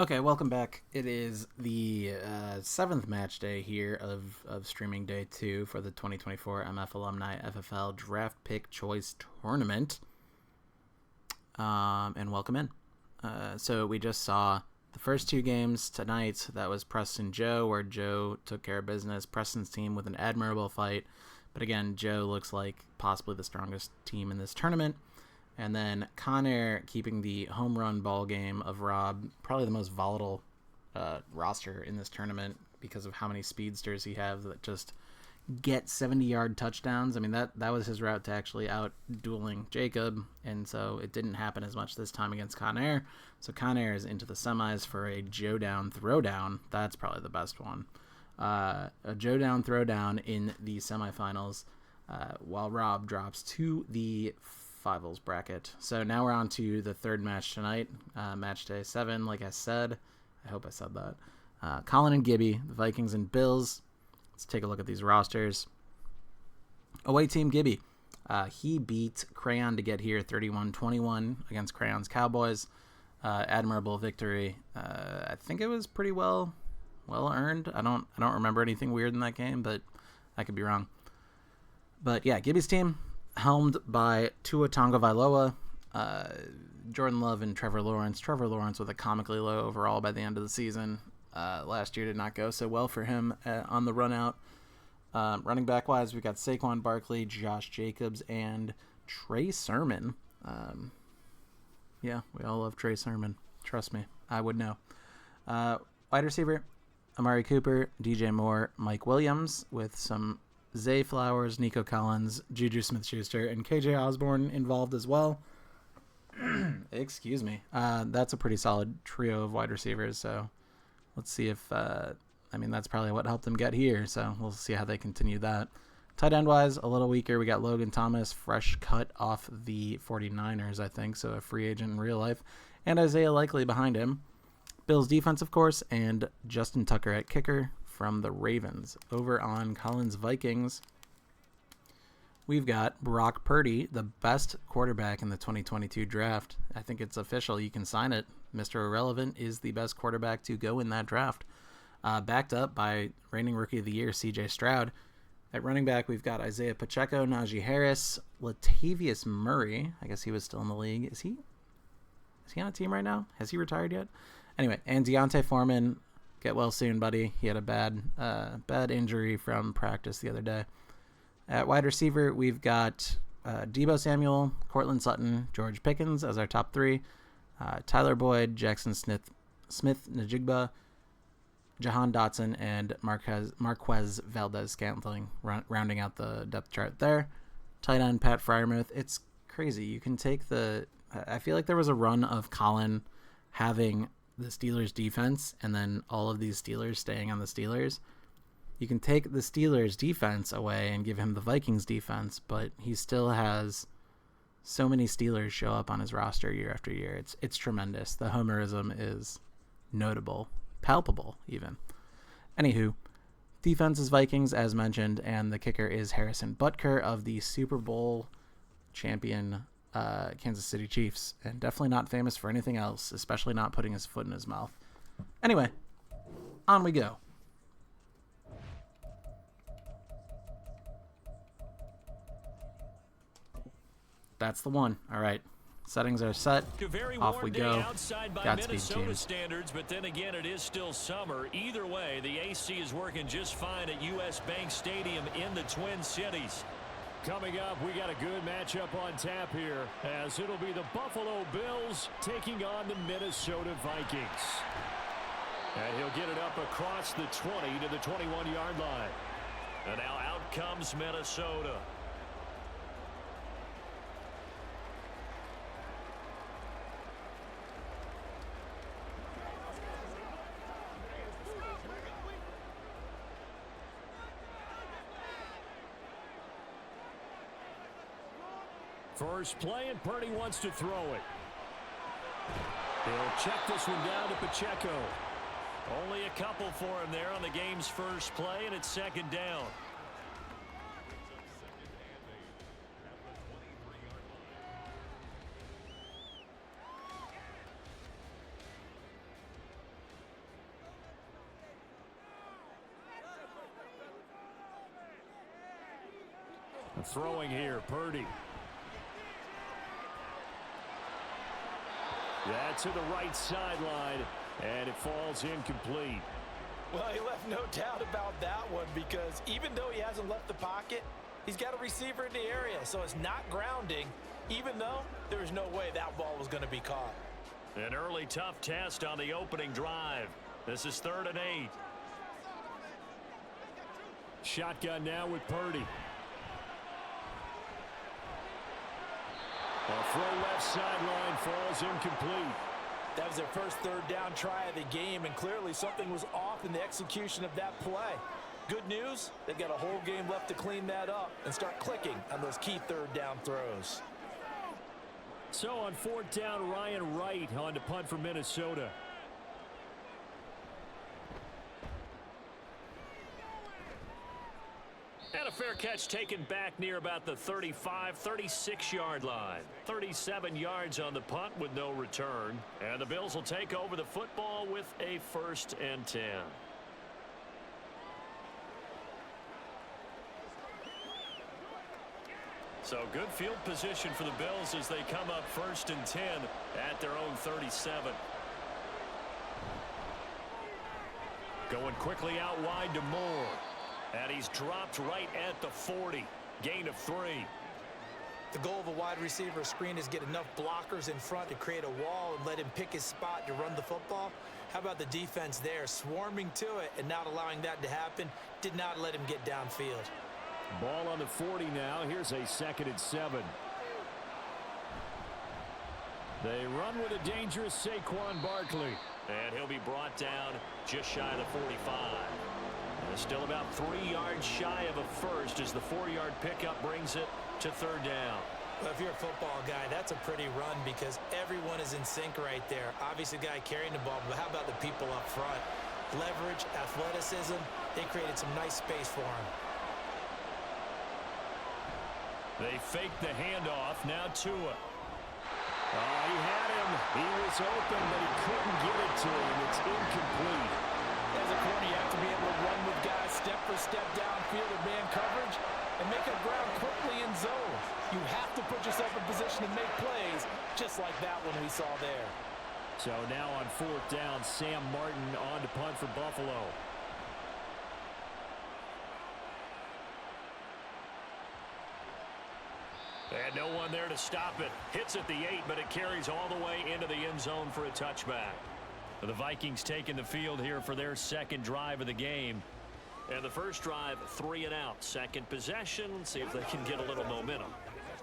Okay, welcome back. It is the seventh match day here of streaming day 2 for the 2024 MF Alumni FFL Draft Pick Choice Tournament. And welcome in. So we just saw the first two games tonight. That was Preston Joe, where Joe took care of business. Preston's team with an admirable fight. But again, Joe looks like possibly the strongest team in this tournament. And then Conair keeping the home run ball game of Rob, probably the most volatile roster in this tournament because of how many speedsters he has that just get 70-yard touchdowns. I mean, that was his route to actually out dueling Jacob, and so it didn't happen as much this time against Conair. So Conair is into the semis for a Joe down throwdown. That's probably the best one. A Joe down throwdown in the semifinals, while Rob drops to the Fivals bracket. So now we're on to the third match tonight, match day 7. Like I said, I hope I said that. Colin and Gibby, the Vikings and Bills. Let's take a look at these rosters. Away team Gibby. He beat Crayon to get here 31-21 against Crayon's Cowboys. Admirable victory. I think it was pretty well earned. I don't remember anything weird in that game, but I could be wrong. But yeah, Gibby's team, helmed by Tua Tagovailoa, Jordan Love, and Trevor Lawrence. Trevor Lawrence with a comically low overall by the end of the season. Last year did not go so well for him on the run out. Running back wise, we got Saquon Barkley, Josh Jacobs, and Trey Sermon. Yeah, we all love Trey Sermon. Trust me, I would know. Wide receiver, Amari Cooper, DJ Moore, Mike Williams, with some Zay Flowers, Nico Collins, Juju Smith-Schuster, and KJ Osborne involved as well. Excuse me. That's a pretty solid trio of wide receivers, so let's see if, that's probably what helped them get here, so we'll see how they continue that. Tight end-wise, a little weaker. We got Logan Thomas, fresh cut off the 49ers, I think, so a free agent in real life, and Isaiah Likely behind him. Bills defense, of course, and Justin Tucker at kicker from the Ravens. Over on Colin's Vikings, we've got Brock Purdy, the best quarterback in the 2022 draft. I think it's official. You can sign it. Mr. Irrelevant is the best quarterback to go in that draft. Backed up by reigning Rookie of the Year, C.J. Stroud. At running back, we've got Isaiah Pacheco, Najee Harris, Latavius Murray. I guess he was still in the league. Is he on a team right now? Has he retired yet? Anyway, and Deontay Foreman. Get well soon, buddy. He had a bad injury from practice the other day. At wide receiver, we've got Deebo Samuel, Cortland Sutton, George Pickens as our top 3. Tyler Boyd, Jackson Smith Najigba, Jahan Dotson, and Marquez Valdez-Scantling rounding out the depth chart there. Tight end, Pat Freiermuth. It's crazy. You can take I feel like there was a run of Colin having the Steelers defense and then all of these Steelers staying on the Steelers. You can take the Steelers defense away and give him the Vikings defense, but he still has so many Steelers show up on his roster year after year. It's tremendous. The homerism is notable, palpable even. Anywho, defense is Vikings as mentioned, and the kicker is Harrison Butker of the Super Bowl champion Kansas City Chiefs, and definitely not famous for anything else, especially not putting his foot in his mouth. Anyway, on we go. That's the one. All right. Settings are set. Off we go. Godspeed, team. Standards, but then again, it is still summer. Either way, the AC is working just fine at U.S. Bank Stadium in the Twin Cities. Coming up, we got a good matchup on tap here, as it'll be the Buffalo Bills taking on the Minnesota Vikings. And he'll get it up across the 20 to the 21-yard line. And now out comes Minnesota. First play, and Purdy wants to throw it. He'll check this one down to Pacheco. Only a couple for him there on the game's first play, and it's second down. Throwing here, Purdy. That's to the right sideline, and it falls incomplete. Well, he left no doubt about that one because even though he hasn't left the pocket, he's got a receiver in the area, so it's not grounding, even though there was no way that ball was going to be caught. An early tough test on the opening drive. This is 3rd and 8. Shotgun now with Purdy. A throw left sideline falls incomplete. That was their first 3rd down try of the game, and clearly something was off in the execution of that play. Good news, they've got a whole game left to clean that up and start clicking on those key 3rd down throws. So on 4th down, Ryan Wright on to punt for Minnesota. And a fair catch taken back near about the 35, 36-yard line. 37 yards on the punt with no return. And the Bills will take over the football with a 1st and 10. So good field position for the Bills as they come up 1st and 10 at their own 37. Going quickly out wide to Moore. And he's dropped right at the 40. Gain of 3. The goal of a wide receiver screen is get enough blockers in front to create a wall and let him pick his spot to run the football. How about the defense there, swarming to it and not allowing that to happen? Did not let him get downfield. Ball on the 40 now. Here's a 2nd and 7. They run with a dangerous Saquon Barkley. And he'll be brought down just shy of the 45. Still about 3 yards shy of a first as the 4-yard pickup brings it to 3rd down. Well, if you're a football guy, that's a pretty run because everyone is in sync right there. Obviously, the guy carrying the ball, but how about the people up front? Leverage, athleticism, they created some nice space for him. They faked the handoff. Now Tua. He had him. He was open, but he couldn't get it to him. It's incomplete. As a corner, you have to be able to run with guys step for step downfield in man coverage and make up ground quickly in zone. You have to put yourself in position to make plays, just like that one we saw there. So now on 4th down, Sam Martin on to punt for Buffalo. And no one there to stop it. Hits at the 8, but it carries all the way into the end zone for a touchback. The Vikings taking the field here for their 2nd drive of the game. And the first drive, 3 and out. 2nd possession, see if they can get a little momentum.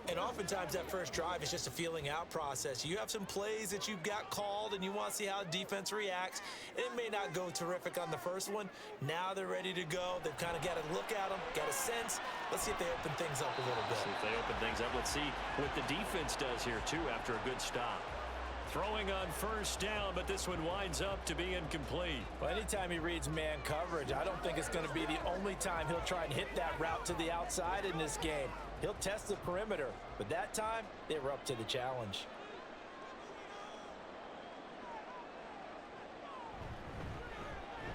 And oftentimes that first drive is just a feeling out process. You have some plays that you've got called and you want to see how the defense reacts. It may not go terrific on the first one. Now they're ready to go. They've kind of got to look at them, got a sense. Let's see if they open things up a little bit. See if they open things up. Let's see what the defense does here, too, after a good stop. Throwing on 1st down, but this one winds up to be incomplete. Well, anytime he reads man coverage, I don't think it's going to be the only time he'll try and hit that route to the outside in this game. He'll test the perimeter, but that time, they were up to the challenge.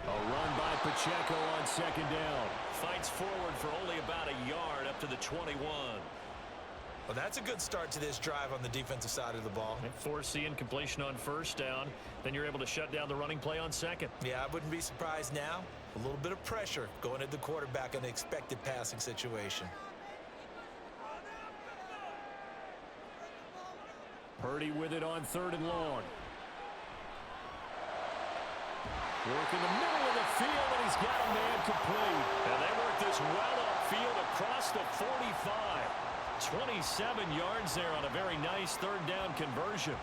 A run by Pacheco on 2nd down. Fights forward for only about a yard up to the 21. Well, that's a good start to this drive on the defensive side of the ball. Force the incompletion on 1st down. Then you're able to shut down the running play on 2nd. Yeah, I wouldn't be surprised now. A little bit of pressure going at the quarterback in the expected passing situation. Purdy with it on 3rd and long. Work in the middle of the field, and he's got a man complete. And they work this well upfield across the 45. 27 yards there on a very nice 3rd down conversion.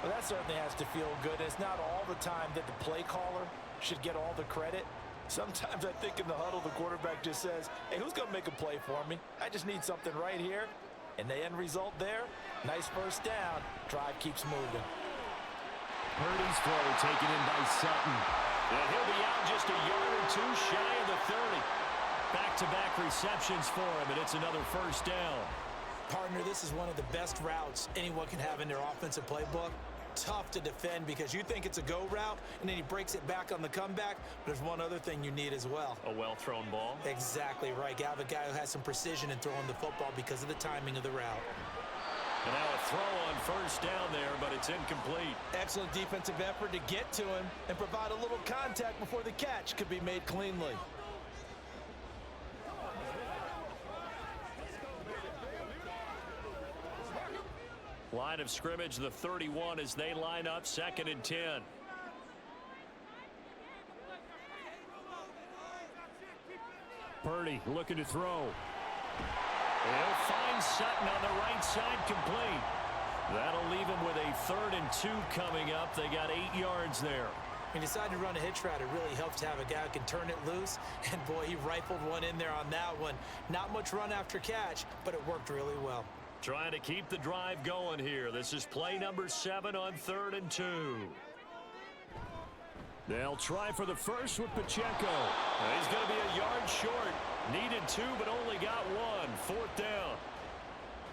Well, that certainly has to feel good. It's not all the time that the play caller should get all the credit. Sometimes I think in the huddle, the quarterback just says, hey, who's going to make a play for me? I just need something right here. And the end result there, nice 1st down. Drive keeps moving. Purdy's throw taken in by Sutton. And he'll be out just a yard or 2 shy of the 30. Back-to-back receptions for him, and it's another 1st down. Partner, this is one of the best routes anyone can have in their offensive playbook. tough to defend because you think it's a go route, and then he breaks it back on the comeback. There's one other thing you need as well. A well-thrown ball? Exactly right. You have a guy who has some precision in throwing the football because of the timing of the route. And now a throw on first down there, but it's incomplete. Excellent defensive effort to get to him and provide a little contact before the catch could be made cleanly. Line of scrimmage, the 31 as they line up, 2nd and 10. Purdy looking to throw. He'll find Sutton on the right side, complete. That'll leave him with a 3rd and 2 coming up. They got 8 yards there. He decided to run a hitch route. It really helps to have a guy who can turn it loose. And, boy, he rifled one in there on that one. Not much run after catch, but it worked really well. Trying to keep the drive going here. This is play number 7 on 3rd and 2. They'll try for the first with Pacheco. He's going to be a yard short. Needed 2, but only got 1. 4th down.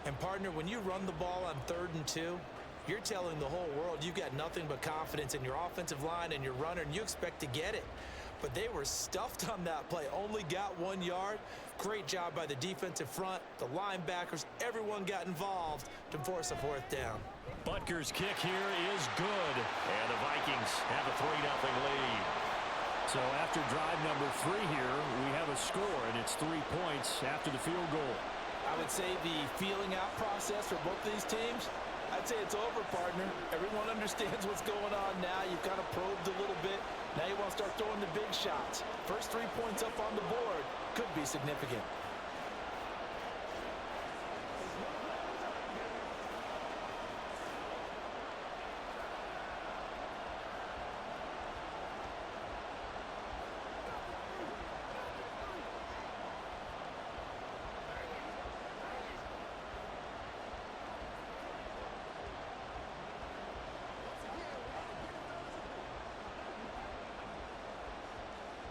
And, partner, when you run the ball on 3rd and 2, you're telling the whole world you've got nothing but confidence in your offensive line and your runner, and you expect to get it. But they were stuffed on that play. Only got 1 yard. Great job by the defensive front, the linebackers. Everyone got involved to force a 4th down. Butker's kick here is good. And the Vikings have a 3-0 lead. So after drive number 3 here, we have a score, and it's 3 points after the field goal. I would say the feeling out process for both of these teams, I'd say it's over, partner. Everyone understands what's going on now. You've kind of probed a little bit. Now you want to start throwing the big shots. First 3 points up on the board could be significant.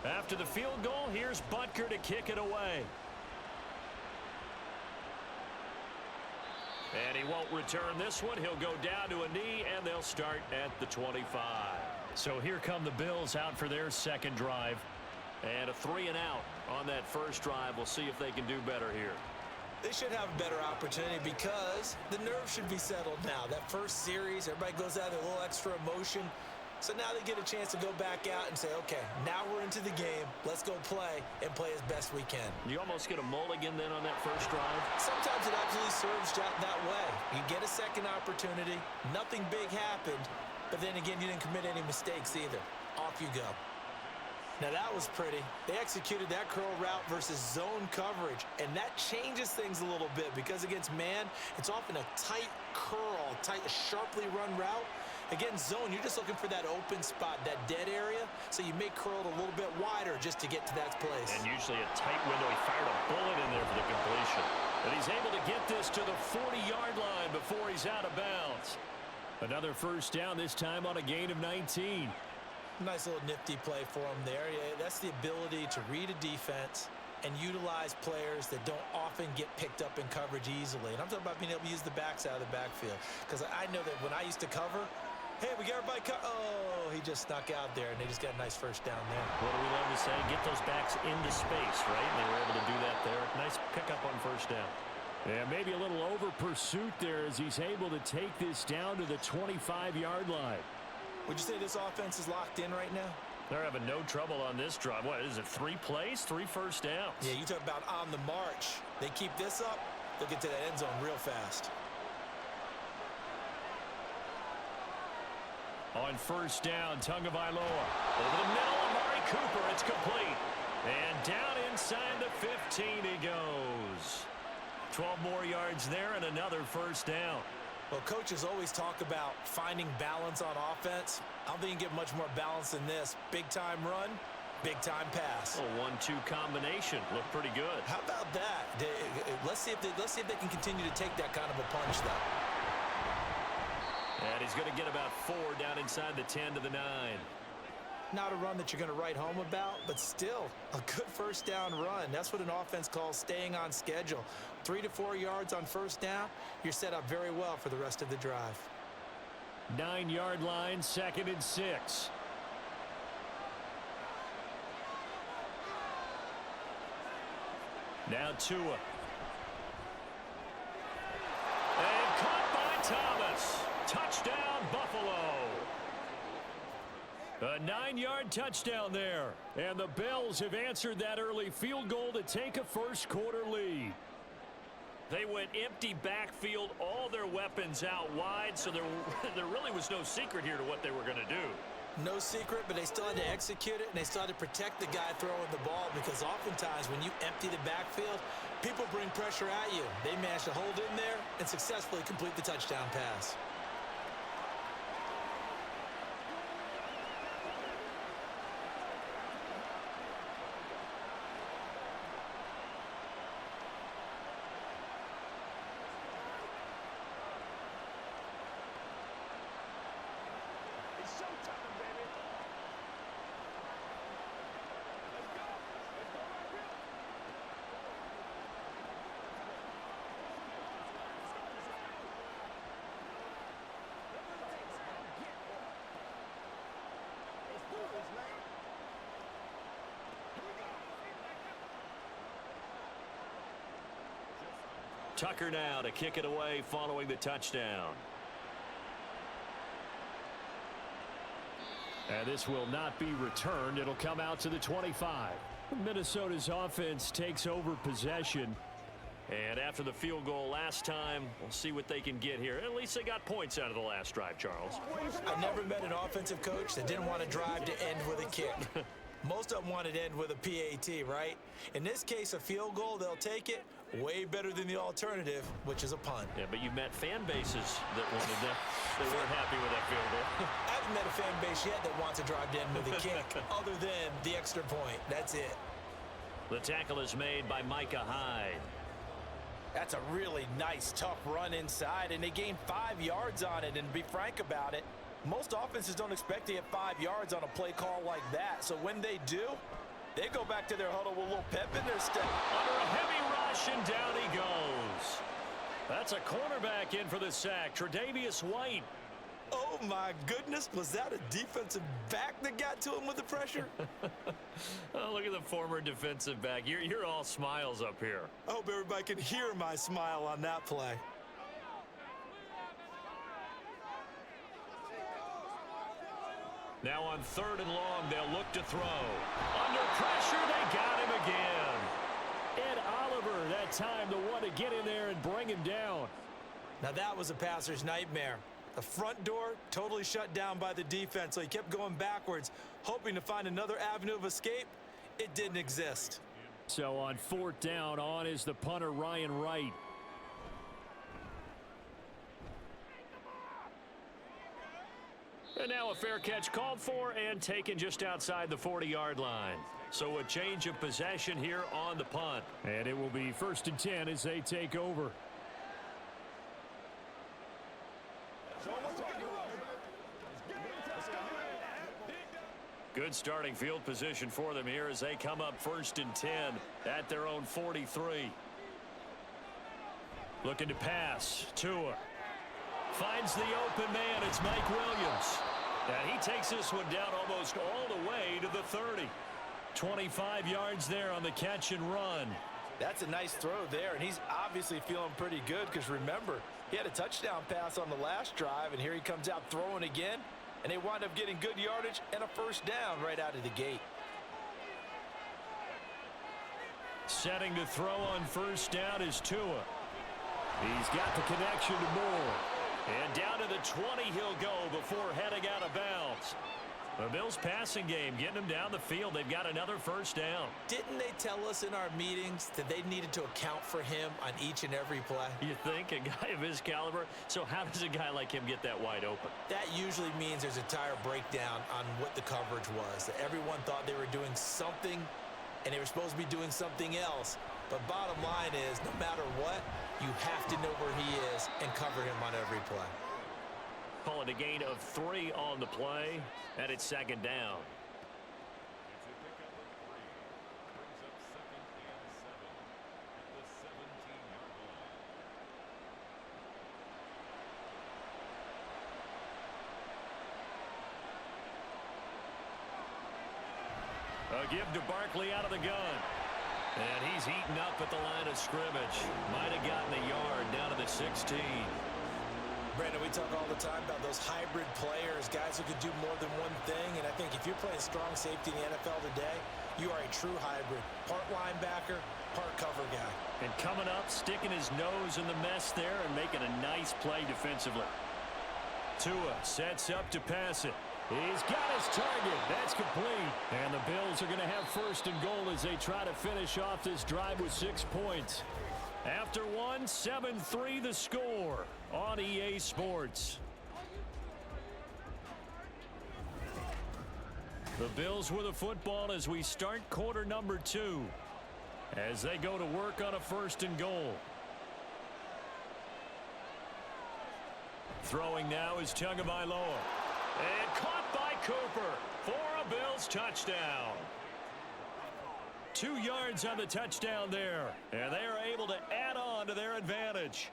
After the field goal, here's Butker to kick it away. And he won't return this one. He'll go down to a knee, and they'll start at the 25. So here come the Bills out for their 2nd drive. And a 3 and out on that first drive. We'll see if they can do better here. They should have a better opportunity because the nerves should be settled now. That first series, everybody goes out with a little extra emotion. So now they get a chance to go back out and say, okay, now we're into the game. Let's go play and play as best we can. You almost get a mulligan then on that first drive? Sometimes it absolutely serves that way. You get a second opportunity. Nothing big happened. But then again, you didn't commit any mistakes either. Off you go. Now that was pretty. They executed that curl route versus zone coverage. And that changes things a little bit because against man, it's often a tight curl, tight, sharply run route. Against zone, you're just looking for that open spot, that dead area, so you may curl it a little bit wider just to get to that place. And usually a tight window. He fired a bullet in there for the completion. But he's able to get this to the 40-yard line before he's out of bounds. Another first down, this time on a gain of 19. Nice little nifty play for him there. Yeah, that's the ability to read a defense and utilize players that don't often get picked up in coverage easily. And I'm talking about being able to use the backs out of the backfield. Because I know that when I used to cover, hey, we got everybody oh, he just snuck out there, and they just got a nice first down there. What do we love to say? Get those backs into space, right? And they were able to do that there. Nice pickup on first down. Yeah, maybe a little over pursuit there as he's able to take this down to the 25-yard line. Would you say this offense is locked in right now? They're having no trouble on this drive. What is it, 3 plays, 3 first downs? Yeah, you talk about on the march. They keep this up, they'll get to that end zone real fast. On first down, Tagovailoa. Over the middle, Amari Cooper. It's complete. And down inside the 15 he goes. 12 more yards there and another first down. Well, coaches always talk about finding balance on offense. I don't think you can get much more balance than this. Big-time run, big-time pass. A 1-2 combination. Looked pretty good. How about that? Let's see if they can continue to take that kind of a punch, though. And he's going to get about 4 down inside the 10 to the 9. Not a run that you're going to write home about, but still a good first down run. That's what an offense calls staying on schedule. 3 to 4 yards on first down, you're set up very well for the rest of the drive. 9-yard line, 2nd and 6. Now Tua. And caught by Thomas. Touchdown, Buffalo. A 9-yard touchdown there. And the Bills have answered that early field goal to take a first-quarter lead. They went empty backfield, all their weapons out wide, so there really was no secret here to what they were going to do. No secret, but they still had to execute it, and they still had to protect the guy throwing the ball, because oftentimes when you empty the backfield, people bring pressure at you. They managed to hold in there and successfully complete the touchdown pass. Tucker now to kick it away following the touchdown. And this will not be returned. It'll come out to the 25. Minnesota's offense takes over possession. And after the field goal last time, we'll see what they can get here. At least they got points out of the last drive, Charles. I never met an offensive coach that didn't want to drive to end with a kick. Most of them wanted to end with a PAT, right? In this case, a field goal, they'll take it. Way better than the alternative, which is a punt. Yeah, but you met fan bases that wanted that. They weren't happy with that field goal. I haven't met a fan base yet that wants to drive to end with a kick, other than the extra point. That's it. The tackle is made by Micah Hyde. That's a really nice, tough run inside, and they gained 5 yards on it. And to be frank about it, most offenses don't expect to get 5 yards on a play call like that. So when they do, they go back to their huddle with a little pep in their step. Under a heavy rush, and down he goes. That's a cornerback in for the sack, Tre'Davious White. Oh, my goodness. Was that a defensive back that got to him with the pressure? Oh, look at the former defensive back. You're all smiles up here. I hope everybody can hear my smile on that play. Now on 3rd and long, they'll look to throw. Under pressure, they got him again. Ed Oliver, that time, the one to get in there and bring him down. Now that was a passer's nightmare. The front door totally shut down by the defense, so he kept going backwards, hoping to find another avenue of escape. It didn't exist. So on 4th down, on is the punter, Ryan Wright. And now a fair catch called for and taken just outside the 40-yard line. So a change of possession here on the punt. And it will be 1st and 10 as they take over. Good starting field position for them here as they come up 1st and 10 at their own 43. Looking to pass. Tua. Finds the open man. It's Mike Williams. And he takes this one down almost all the way to the 30. 25 yards there on the catch and run. That's a nice throw there, and he's obviously feeling pretty good because, remember, he had a touchdown pass on the last drive, and here he comes out throwing again, and they wind up getting good yardage and a 1st down right out of the gate. Setting to throw on 1st down is Tua. He's got the connection to Moore. And down to the 20 he'll go before heading out of bounds. The Bills passing game getting them down the field. They've got another 1st down. Didn't they tell us in our meetings that they needed to account for him on each and every play? You think? A guy of his caliber? So how does a guy like him get that wide open? That usually means there's a tire breakdown on what the coverage was. That everyone thought they were doing something, and they were supposed to be doing something else. But bottom line is, no matter what, you have to know where he is and cover him on every play. Call it a gain of 3 on the play, and it's 2nd down. A give to Barkley out of the gun. And he's eaten up at the line of scrimmage. Might have gotten a yard down to the 16. Brandon, we talk all the time about those hybrid players, guys who could do more than one thing. And I think if you're playing strong safety in the NFL today, you are a true hybrid. Part linebacker, part cover guy. And coming up, sticking his nose in the mess there and making a nice play defensively. Tua sets up to pass it. He's got his target. That's complete. And the Bills are going to have first and goal as they try to finish off this drive with 6 points. After one, 7-3 the score on EA Sports. The Bills with the football as we start quarter number 2. As they go to work on a first and goal. Throwing now is Tagovailoa. And caught by Cooper for a Bills touchdown. 2 yards on the touchdown there. And they are able to add on to their advantage.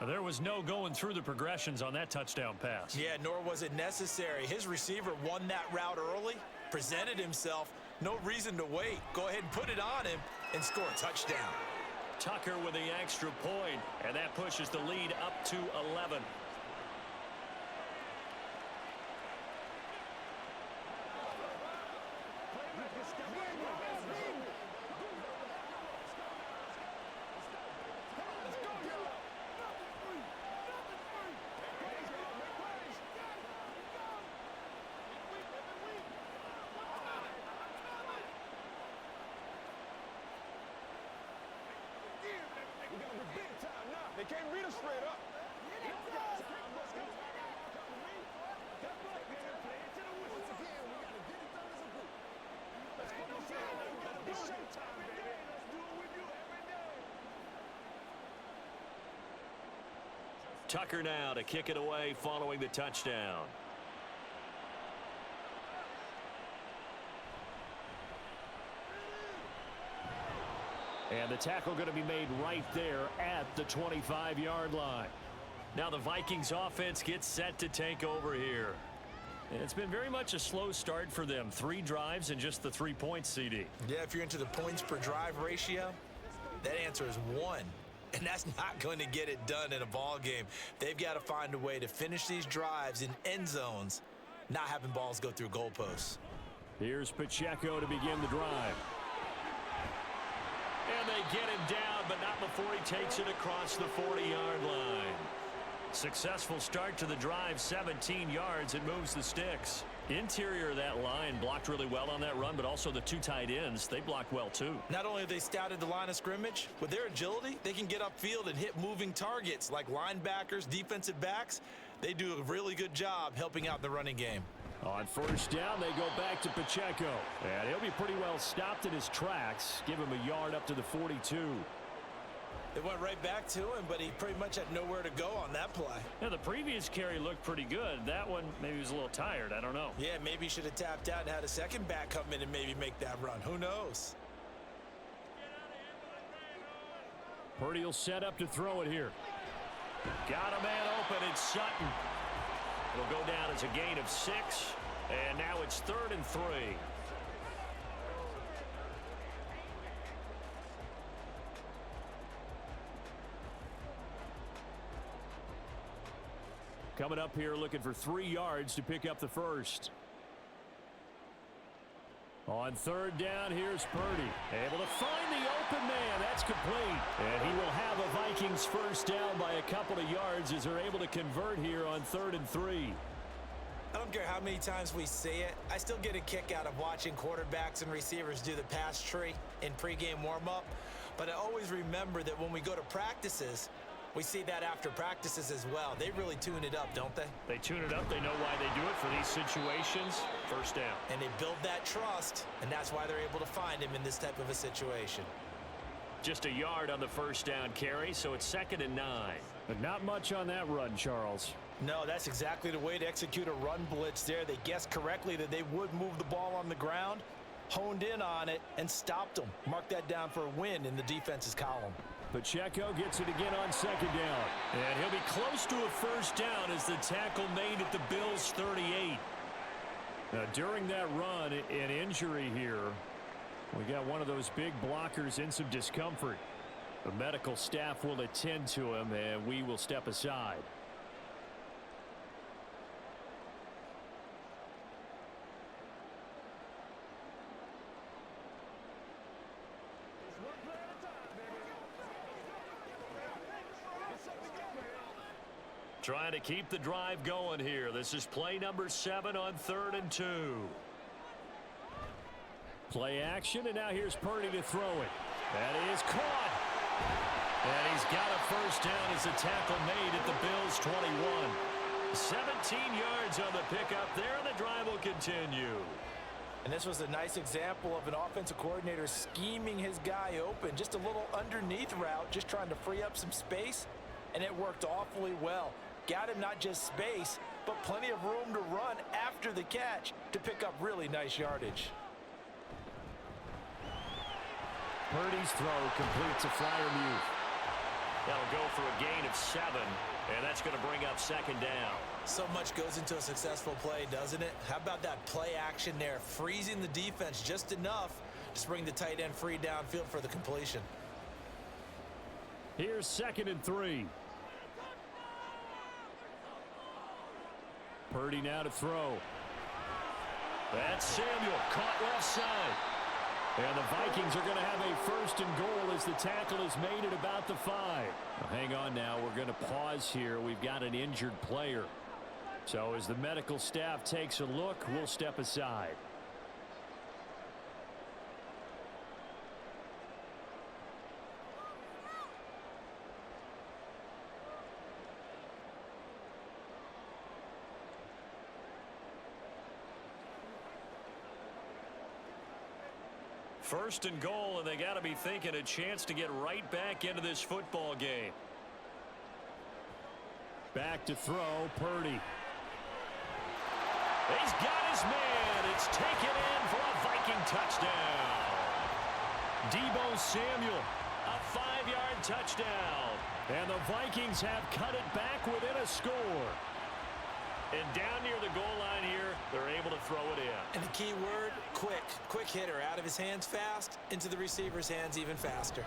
There was no going through the progressions on that touchdown pass. Yeah, nor was it necessary. His receiver won that route early, presented himself. No reason to wait. Go ahead and put it on him and score a touchdown. Tucker with the extra point, and that pushes the lead up to 11. They can't beat us straight up. Tucker now to kick it away following the touchdown. And the tackle going to be made right there at the 25-yard line. Now the Vikings offense gets set to take over here. And it's been very much a slow start for them. 3 drives and just the 3 points, CD. Yeah, if you're into the points per drive ratio, that answer is 1. And that's not going to get it done in a ball game. They've got to find a way to finish these drives in end zones, not having balls go through goalposts. Here's Pacheco to begin the drive. And they get him down, but not before he takes it across the 40-yard line. Successful start to the drive, 17 yards. It moves the sticks. Interior of that line blocked really well on that run, but also the 2 tight ends, they blocked well too. Not only have they scouted the line of scrimmage, with their agility, they can get upfield and hit moving targets like linebackers, defensive backs. They do a really good job helping out the running game. On first down, they go back to Pacheco. And he'll be pretty well stopped in his tracks. Give him a yard up to the 42. They went right back to him, but he pretty much had nowhere to go on that play. Yeah, the previous carry looked pretty good. That one, maybe he was a little tired. I don't know. Yeah, maybe he should have tapped out and had a second back come in and maybe make that run. Who knows? Purdy will set up to throw it here. Got a man open. It's Sutton. It'll go down as a gain of 6. And now it's 3rd and 3. Coming up here looking for 3 yards to pick up the first. On 3rd down, here's Purdy. Able to find the open man. That's complete. And he will have a Vikings first down by a couple of yards as they're able to convert here on 3rd and 3. I don't care how many times we see it. I still get a kick out of watching quarterbacks and receivers do the pass tree in pregame warm-up. But I always remember that when we go to practices, we see that after practices as well. They really tune it up, don't they? They tune it up. They know why they do it for these situations. First down. And they build that trust, and that's why they're able to find him in this type of a situation. Just a yard on the first down carry, so it's 2nd and 9. But not much on that run, Charles. No, that's exactly the way to execute a run blitz there. They guessed correctly that they would move the ball on the ground, honed in on it, and stopped them. Mark that down for a win in the defense's column. Pacheco gets it again on 2nd down. And he'll be close to a first down as the tackle made at the Bills' 38. Now, during that run, an injury here. We got one of those big blockers in some discomfort. The medical staff will attend to him, and we will step aside. Trying to keep the drive going here. This is play number 7 on 3rd and 2. Play action, and now here's Purdy to throw it. That is caught. And he's got a first down as the tackle made at the Bills' 21. 17 yards on the pickup there, and the drive will continue. And this was a nice example of an offensive coordinator scheming his guy open. Just a little underneath route, just trying to free up some space, and it worked awfully well. Got him not just space, but plenty of room to run after the catch to pick up really nice yardage. Purdy's throw completes a Freiermuth. That'll go for a gain of 7, and that's going to bring up 2nd down. So much goes into a successful play, doesn't it? How about that play action there, freezing the defense just enough to bring the tight end free downfield for the completion. Here's 2nd and 3. Purdy now to throw. That's Samuel, caught left side. And the Vikings are going to have a 1st and goal as the tackle is made at about the 5. Now, hang on now. We're going to pause here. We've got an injured player. So as the medical staff takes a look, we'll step aside. First and goal, and they got to be thinking a chance to get right back into this football game. Back to throw, Purdy. He's got his man. It's taken in for a Viking touchdown. Deebo Samuel, a 5-yard touchdown. And the Vikings have cut it back within a score. And down near the goal line here, they're able to throw it in. And the key word, quick. Quick hitter. Out of his hands fast, into the receiver's hands even faster.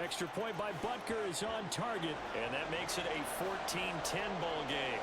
Extra point by Butker is on target. And that makes it a 14-10 ball game.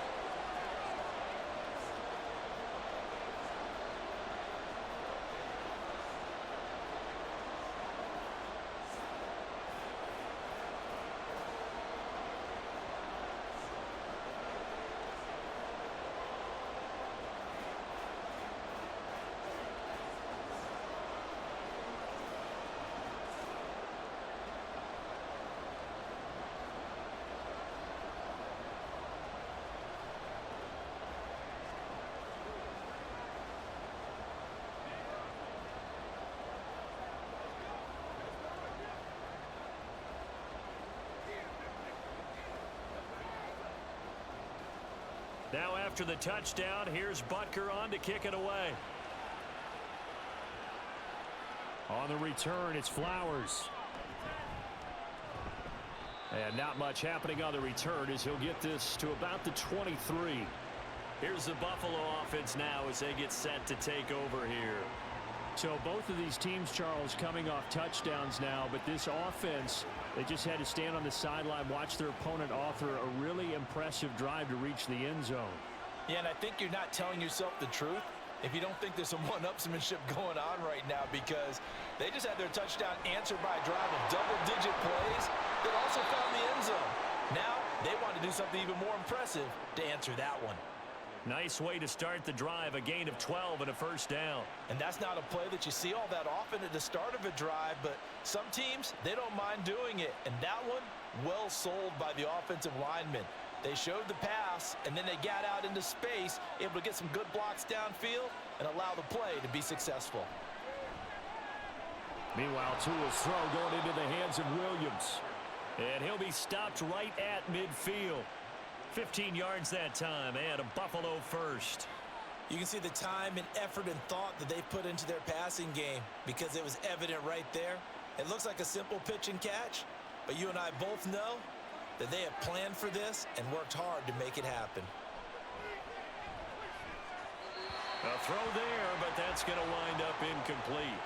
Now after the touchdown, here's Butker on to kick it away. On the return, it's Flowers. And not much happening on the return as he'll get this to about the 23. Here's the Buffalo offense now as they get set to take over here. So both of these teams, Charles, coming off touchdowns now, but this offense, they just had to stand on the sideline, watch their opponent author a really impressive drive to reach the end zone. Yeah, and I think you're not telling yourself the truth if you don't think there's some one-upsmanship going on right now, because they just had their touchdown answered by a drive of double-digit plays that also found the end zone. Now they want to do something even more impressive to answer that one. Nice way to start the drive, a gain of 12 and a first down. And that's not a play that you see all that often at the start of a drive, but some teams, they don't mind doing it. And that one, well sold by the offensive linemen. They showed the pass, and then they got out into space, able to get some good blocks downfield and allow the play to be successful. Meanwhile, Tua's throw going into the hands of Williams. And he'll be stopped right at midfield. 15 yards that time, and a Buffalo first. You can see the time and effort and thought that they put into their passing game because it was evident right there. It looks like a simple pitch and catch, but you and I both know that they have planned for this and worked hard to make it happen. A throw there, but that's going to wind up incomplete.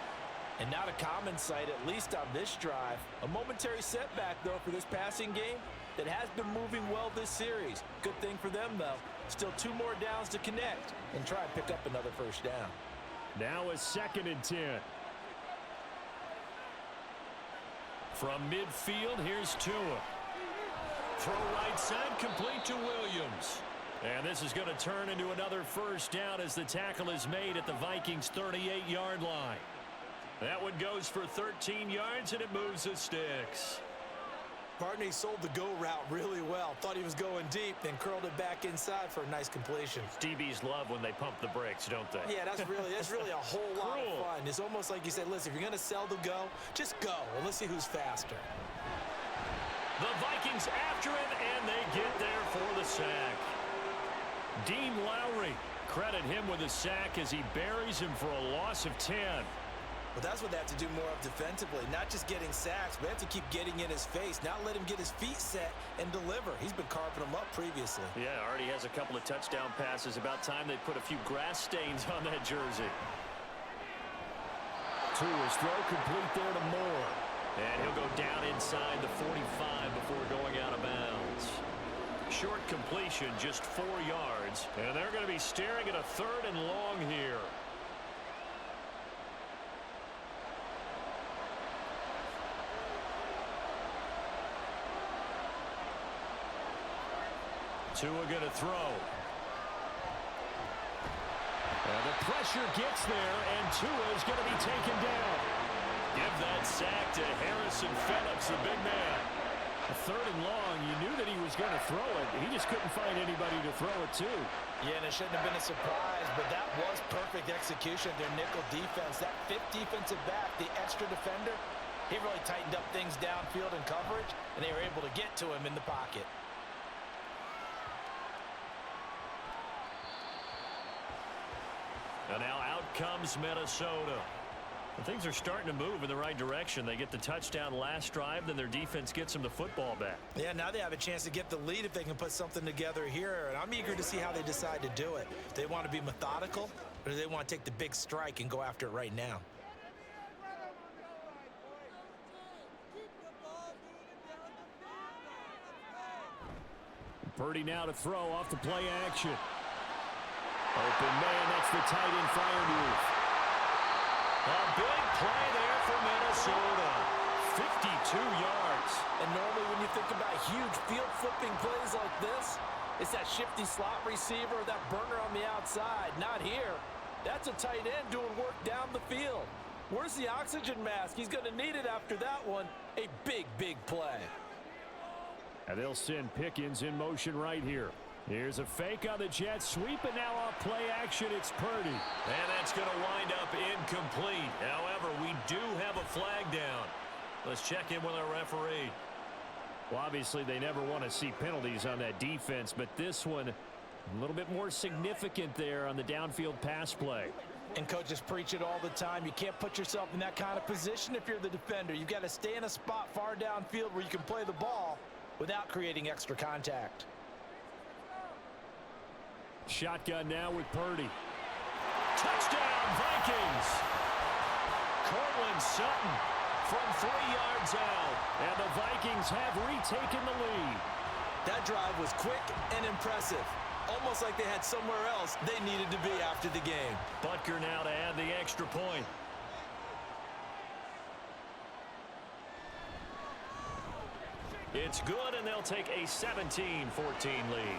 And not a common sight, at least on this drive. A momentary setback, though, for this passing game that has been moving well this series. Good thing for them, though. Still 2 more downs to connect and try and pick up another first down. Now a 2nd and 10. From midfield, here's Tua. Throw right side, complete to Williams. And this is going to turn into another first down as the tackle is made at the Vikings' 38-yard line. That one goes for 13 yards, and it moves the sticks. Partner, he sold the go route really well. Thought he was going deep, then curled it back inside for a nice completion. DBs love when they pump the brakes, don't they? Yeah, that's really a whole lot of fun. It's almost like you said, listen, if you're going to sell the go, just go, and let's see who's faster. The Vikings after him, and they get there for the sack. Dean Lowry, credit him with a sack as he buries him for a loss of 10. Well, that's what they have to do more of defensively. Not just getting sacks, but they have to keep getting in his face, not let him get his feet set and deliver. He's been carving them up previously. Yeah, already has a couple of touchdown passes. About time they put a few grass stains on that jersey. Tua's throw complete there to Moore. And he'll go down inside the 45 before going out of bounds. Short completion, just 4 yards. And they're going to be staring at a 3rd and long here. Tua going to throw. And the pressure gets there, and Tua is going to be taken down. Give that sack to Harrison Phillips, the big man. A 3rd and long, you knew that he was going to throw it. He just couldn't find anybody to throw it to. Yeah, and it shouldn't have been a surprise, but that was perfect execution of their nickel defense. That 5th defensive back, the extra defender, he really tightened up things downfield in coverage, and they were able to get to him in the pocket. And now out comes Minnesota. And things are starting to move in the right direction. They get the touchdown last drive, then their defense gets them the football back. Yeah, now they have a chance to get the lead if they can put something together here, and I'm eager to see how they decide to do it. Do they want to be methodical, or do they want to take the big strike and go after it right now? Purdy now to throw off the play action. Open man, that's the tight end fire move. A big play there for Minnesota. 52 yards. And normally when you think about huge field flipping plays like this, it's that shifty slot receiver, that burner on the outside. Not here. That's a tight end doing work down the field. Where's the oxygen mask? He's going to need it after that one. A big, big play. And they'll send Pickens in motion right here. Here's a fake on the jet sweep, and now off play action, it's Purdy. And that's going to wind up incomplete. However, we do have a flag down. Let's check in with our referee. Well, obviously, they never want to see penalties on that defense, but this one, a little bit more significant there on the downfield pass play. And coaches preach it all the time. You can't put yourself in that kind of position if you're the defender. You've got to stay in a spot far downfield where you can play the ball without creating extra contact. Shotgun now with Purdy. Touchdown, Vikings! Cortland Sutton from 3 yards out. And the Vikings have retaken the lead. That drive was quick and impressive. Almost like they had somewhere else they needed to be after the game. Butker now to add the extra point. It's good, and they'll take a 17-14 lead.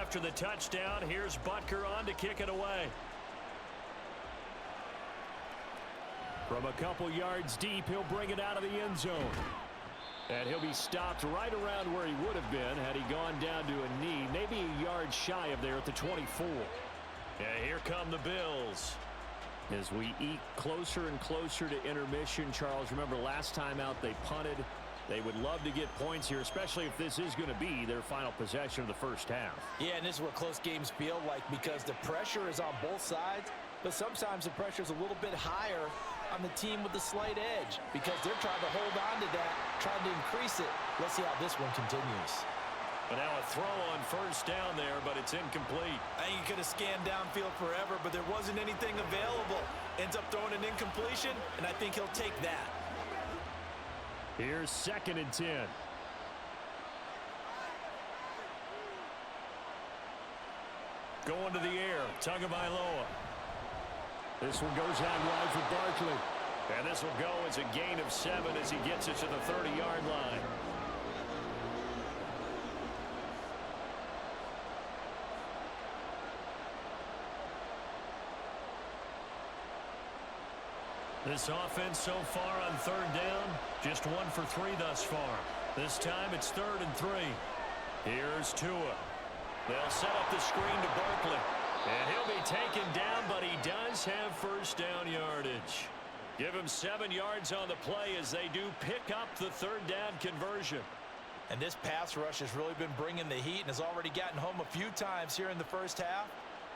after the touchdown. Here's Butker on to kick it away. From a couple yards deep, he'll bring it out of the end zone. And he'll be stopped right around where he would have been had he gone down to a knee, maybe a yard shy of there at the 24. Yeah, here come the Bills. As we eke closer and closer to intermission, Charles, remember last time out they punted. They would love to get points here, especially if this is going to be their final possession of the first half. Yeah, and this is what close games feel like because the pressure is on both sides, but sometimes the pressure is a little bit higher on the team with the slight edge because they're trying to hold on to that, trying to increase it. Let's see how this one continues. But now a throw on first down there, but it's incomplete. I think he could have scanned downfield forever, but there wasn't anything available. Ends up throwing an incompletion, and I think he'll take that. Here's 2nd and 10. Going to the air, Tagovailoa. This one goes out wide for Barkley. And this will go as a gain of 7 as he gets it to the 30-yard line. This offense so far on 3rd down, just 1 for 3 thus far. This time it's 3rd and 3. Here's Tua. They'll set up the screen to Barkley. And he'll be taken down, but he does have first down yardage. Give him 7 yards on the play as they do pick up the 3rd down conversion. And this pass rush has really been bringing the heat and has already gotten home a few times here in the first half.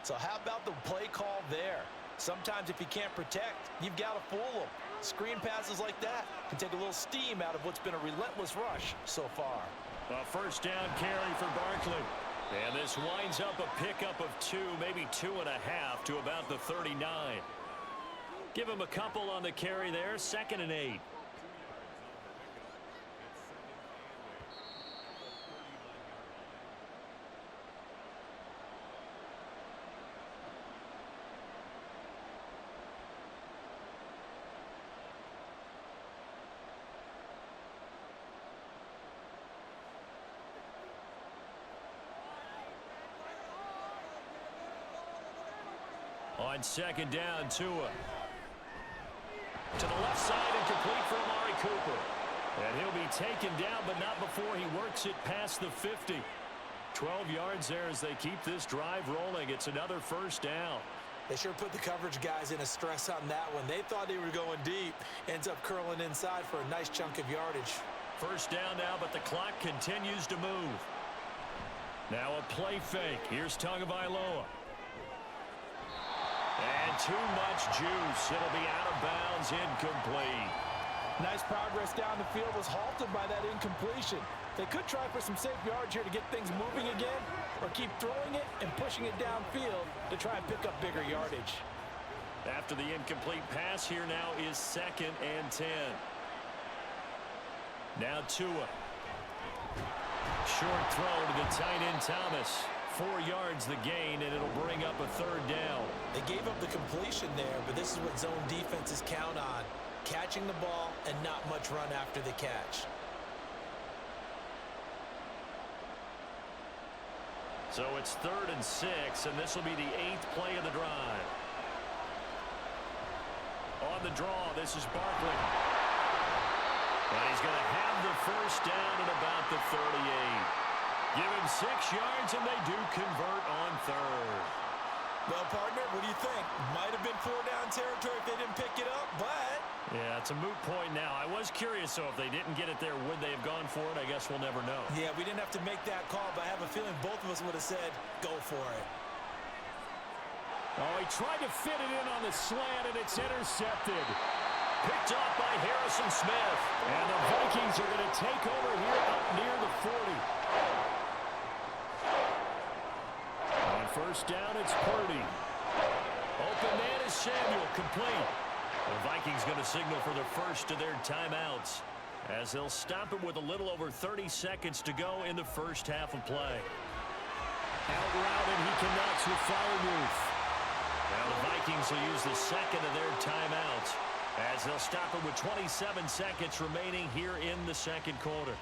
So how about the play call there? Sometimes if you can't protect, you've got to fool them. Screen passes like that can take a little steam out of what's been a relentless rush so far. A first down carry for Barkley. And this winds up a pickup of 2, maybe 2.5 to about the 39. Give him a couple on the carry there, 2nd and 8. On 2nd down, Tua. To the left side and complete for Amari Cooper. And he'll be taken down, but not before he works it past the 50. 12 yards there as they keep this drive rolling. It's another first down. They sure put the coverage guys in a stress on that one. They thought they were going deep. Ends up curling inside for a nice chunk of yardage. First down now, but the clock continues to move. Now a play fake. Here's Tagovailoa. And too much juice. It'll be out of bounds, incomplete. Nice progress down the field was halted by that incompletion. They could try for some safe yards here to get things moving again, or keep throwing it and pushing it downfield to try and pick up bigger yardage. After the incomplete pass, here now is 2nd and 10. Now Tua. Short throw to the tight end Thomas. 4 yards the gain, and it'll bring up a 3rd down. They gave up the completion there, but this is what zone defenses count on. Catching the ball and not much run after the catch. So it's 3rd and 6, and this will be the 8th play of the drive. On the draw, this is Barkley. And he's going to have the first down at about the 38. Give him 6 yards, and they do convert on 3rd. Well, partner, what do you think? Might have been 4-down territory if they didn't pick it up, but... Yeah, it's a moot point now. I was curious, so if they didn't get it there, would they have gone for it? I guess we'll never know. Yeah, we didn't have to make that call, but I have a feeling both of us would have said, go for it. Oh, he tried to fit it in on the slant, and it's intercepted. Picked off by Harrison Smith. And the Vikings are going to take over here up near the 40. On first down, it's Purdy. Open man is Samuel, complete. The Vikings going to signal for the first of their timeouts as they'll stop it with a little over 30 seconds to go in the first half of play. Out route, and he connects with Firewolf. Now the Vikings will use the second of their timeouts as they'll stop it with 27 seconds remaining here in the second quarter.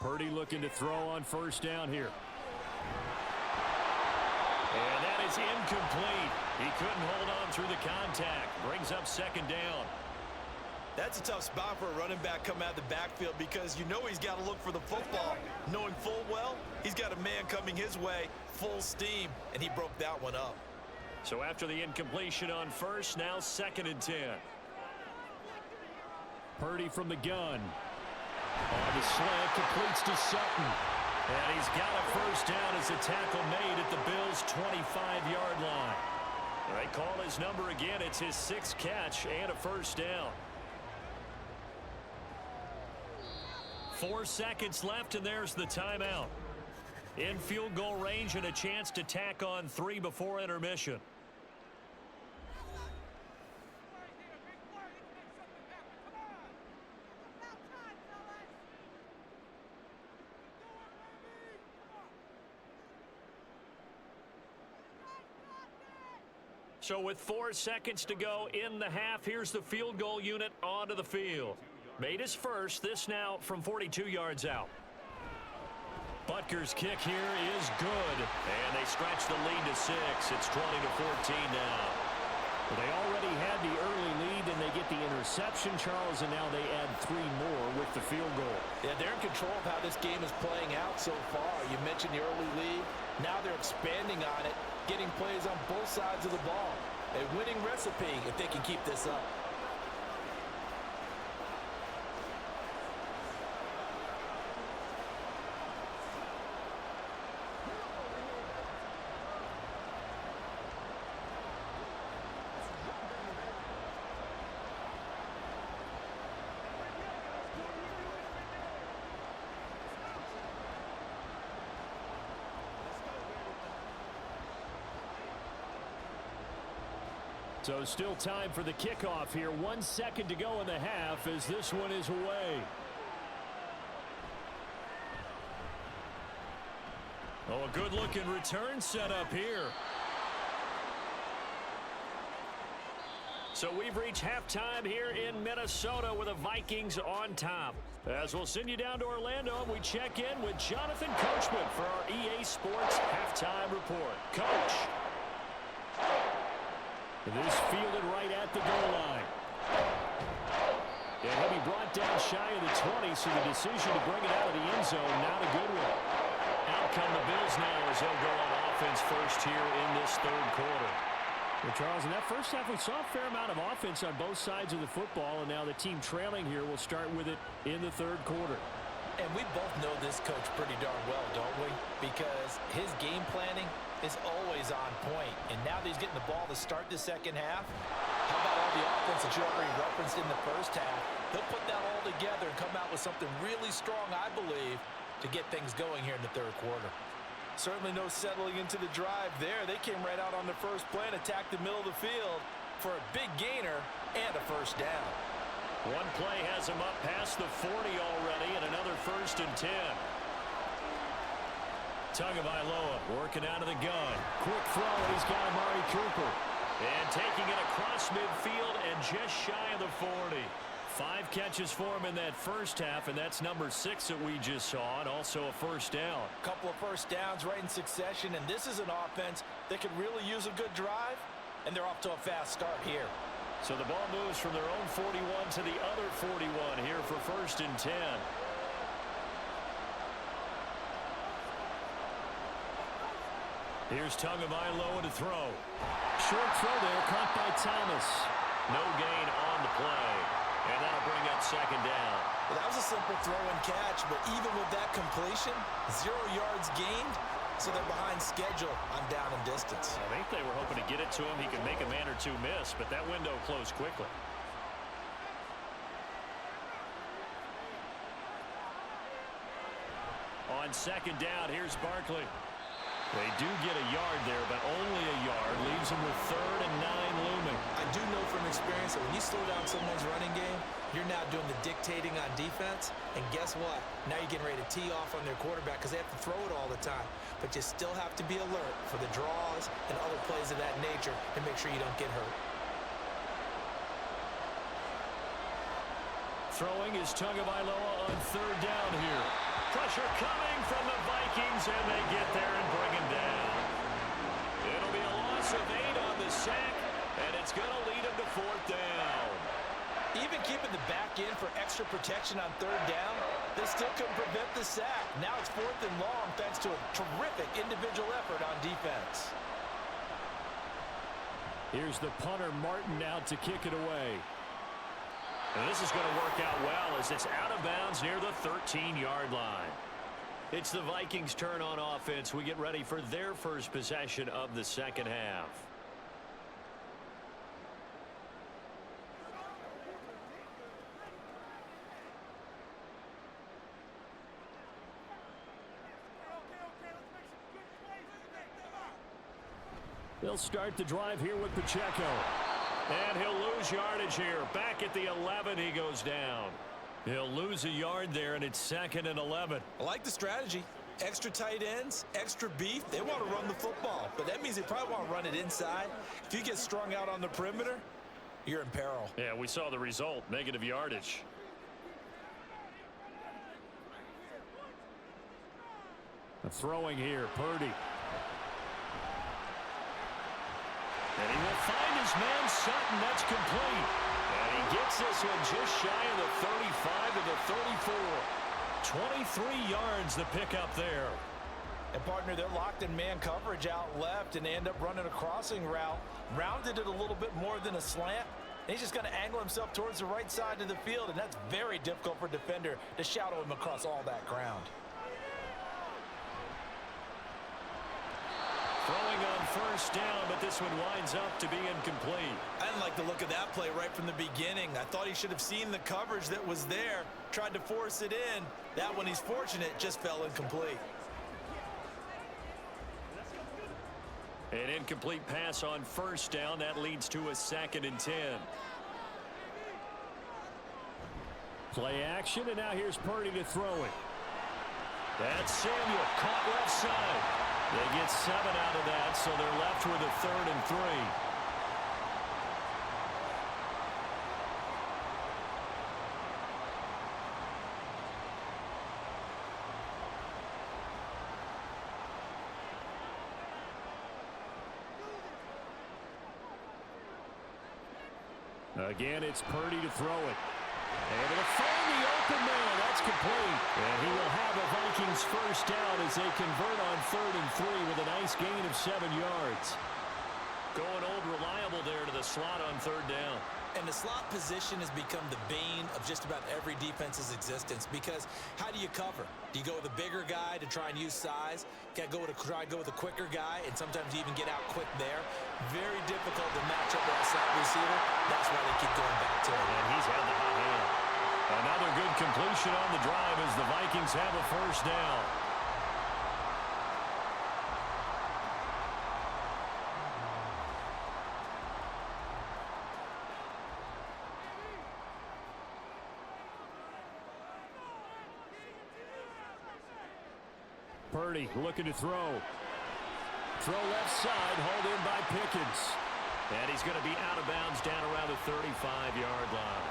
Purdy looking to throw on first down here. And that is incomplete. He couldn't hold on through the contact. Brings up second down. That's a tough spot for a running back coming out of the backfield because you know he's got to look for the football, knowing full well he's got a man coming his way, full steam, and he broke that one up. So after the incompletion on first, now 2nd and 10. Purdy from the gun. On the slant, completes to Sutton. And he's got a first down as the tackle made at the Bills' 25-yard line. They call his number again. It's his 6th catch and a first down. 4 seconds left, and there's the timeout. In field goal range and a chance to tack on 3 before intermission. So with 4 seconds to go in the half, here's the field goal unit onto the field. Made his first, this now from 42 yards out. Butker's kick here is good, and they stretch the lead to 6. It's 20-14 now. Well, they already had the early lead, and they get the interception, Charles, and now they add 3 more with the field goal. Yeah, they're in control of how this game is playing out so far. You mentioned the early lead. Now they're expanding on it, getting plays on both sides of the ball. A winning recipe if they can keep this up. So still time for the kickoff here. 1 second to go in the half as this one is away. Oh, a good-looking return set up here. So we've reached halftime here in Minnesota with the Vikings on top. As we'll send you down to Orlando, and we check in with Jonathan Coachman for our EA Sports Halftime Report. Coach. This fielded right at the goal line. And he'll be brought down shy of the 20, so the decision to bring it out of the end zone, not a good one. Out come the Bills now as they'll go on offense first here in this 3rd quarter. Well, Charles, in that first half, we saw a fair amount of offense on both sides of the football, and now the team trailing here will start with it in the 3rd quarter. And we both know this coach pretty darn well, don't we? Because his game planning is always on point. And now that he's getting the ball to start the 2nd half, how about all the offense that you already referenced in the 1st half? He'll put that all together and come out with something really strong, I believe, to get things going here in the 3rd quarter. Certainly no settling into the drive there. They came right out on the first play and attacked the middle of the field for a big gainer and a first down. One play has him up past the 40 already, and another 1st and 10. Tagovailoa working out of the gun. Quick throw, and he's got Amari Cooper. And taking it across midfield and just shy of the 40. 5 catches for him in that first half, and that's number 6 that we just saw, and also a first down. A couple of first downs right in succession, and this is an offense that could really use a good drive, and they're off to a fast start here. So the ball moves from their own 41 to the other 41 here for 1st and 10. Here's Tagovailoa to throw. Short throw there, caught by Thomas. No gain on the play. And that'll bring up 2nd down. Well, that was a simple throw and catch, but even with that completion, 0 yards gained, so they're behind schedule on down and distance. I think they were hoping to get it to him. He could make a man or 2 miss, but that window closed quickly. On 2nd down, here's Barkley. They do get a yard there, but only a yard. Leaves them with 3rd and 9 looming. I do know from experience that when you slow down someone's running game, you're now doing the dictating on defense. And guess what? Now you're getting ready to tee off on their quarterback because they have to throw it all the time. But you still have to be alert for the draws and other plays of that nature and make sure you don't get hurt. Throwing is Tagovailoa on 3rd down here. Pressure coming from the Vikings, and they get there and bring him down. It'll be a loss of 8 on the sack, and it's going to lead him to 4th down. Even keeping the back in for extra protection on 3rd down, they still couldn't prevent the sack. Now it's 4th and long thanks to a terrific individual effort on defense. Here's the punter, Martin, out to kick it away. And this is going to work out well as it's out of bounds near the 13-yard line. It's the Vikings' turn on offense. We get ready for their first possession of the second half. They'll start the drive here with Pacheco. And he'll lose yardage here. Back at the 11, he goes down. He'll lose a yard there, and it's 2nd and 11. I like the strategy. Extra tight ends, extra beef. They want to run the football, but that means they probably want to run it inside. If you get strung out on the perimeter, you're in peril. Yeah, we saw the result, negative yardage. Throwing here, Purdy. And he will find his man Sutton. That's complete. And he gets this one just shy of the 35 to the 34. 23 yards the pickup there. And, partner, they're locked in man coverage out left, and they end up running a crossing route. Rounded it a little bit more than a slant. And he's just going to angle himself towards the right side of the field, and that's very difficult for a defender to shadow him across all that ground. Throwing on 1st down, but this one winds up to be incomplete. I didn't like the look of that play right from the beginning. I thought he should have seen the coverage that was there, tried to force it in. That one, he's fortunate, just fell incomplete. An incomplete pass on 1st down. That leads to a 2nd and 10. Play action, and now here's Purdy to throw it. That's Samuel, caught left side. They get 7 out of that, so they're left with a 3rd and 3. Again, it's Purdy to throw it. And it'll find the open man. That's complete. And he will have a Vikings 1st down as they convert on 3rd and 3 with a nice gain of 7 yards. Going old reliable there to the slot on 3rd down. And the slot position has become the bane of just about every defense's existence, because how do you cover? Do you go with a bigger guy to try and use size? Got to try to go with a quicker guy, and sometimes you even get out quick there. Very difficult to match up with a slot receiver. That's why they keep going back to it. And he's had the hot hand. Another good completion on the drive as the Vikings have a 1st down. Purdy looking to throw. Throw left side, hauled in by Pickens. And he's going to be out of bounds down around the 35-yard line.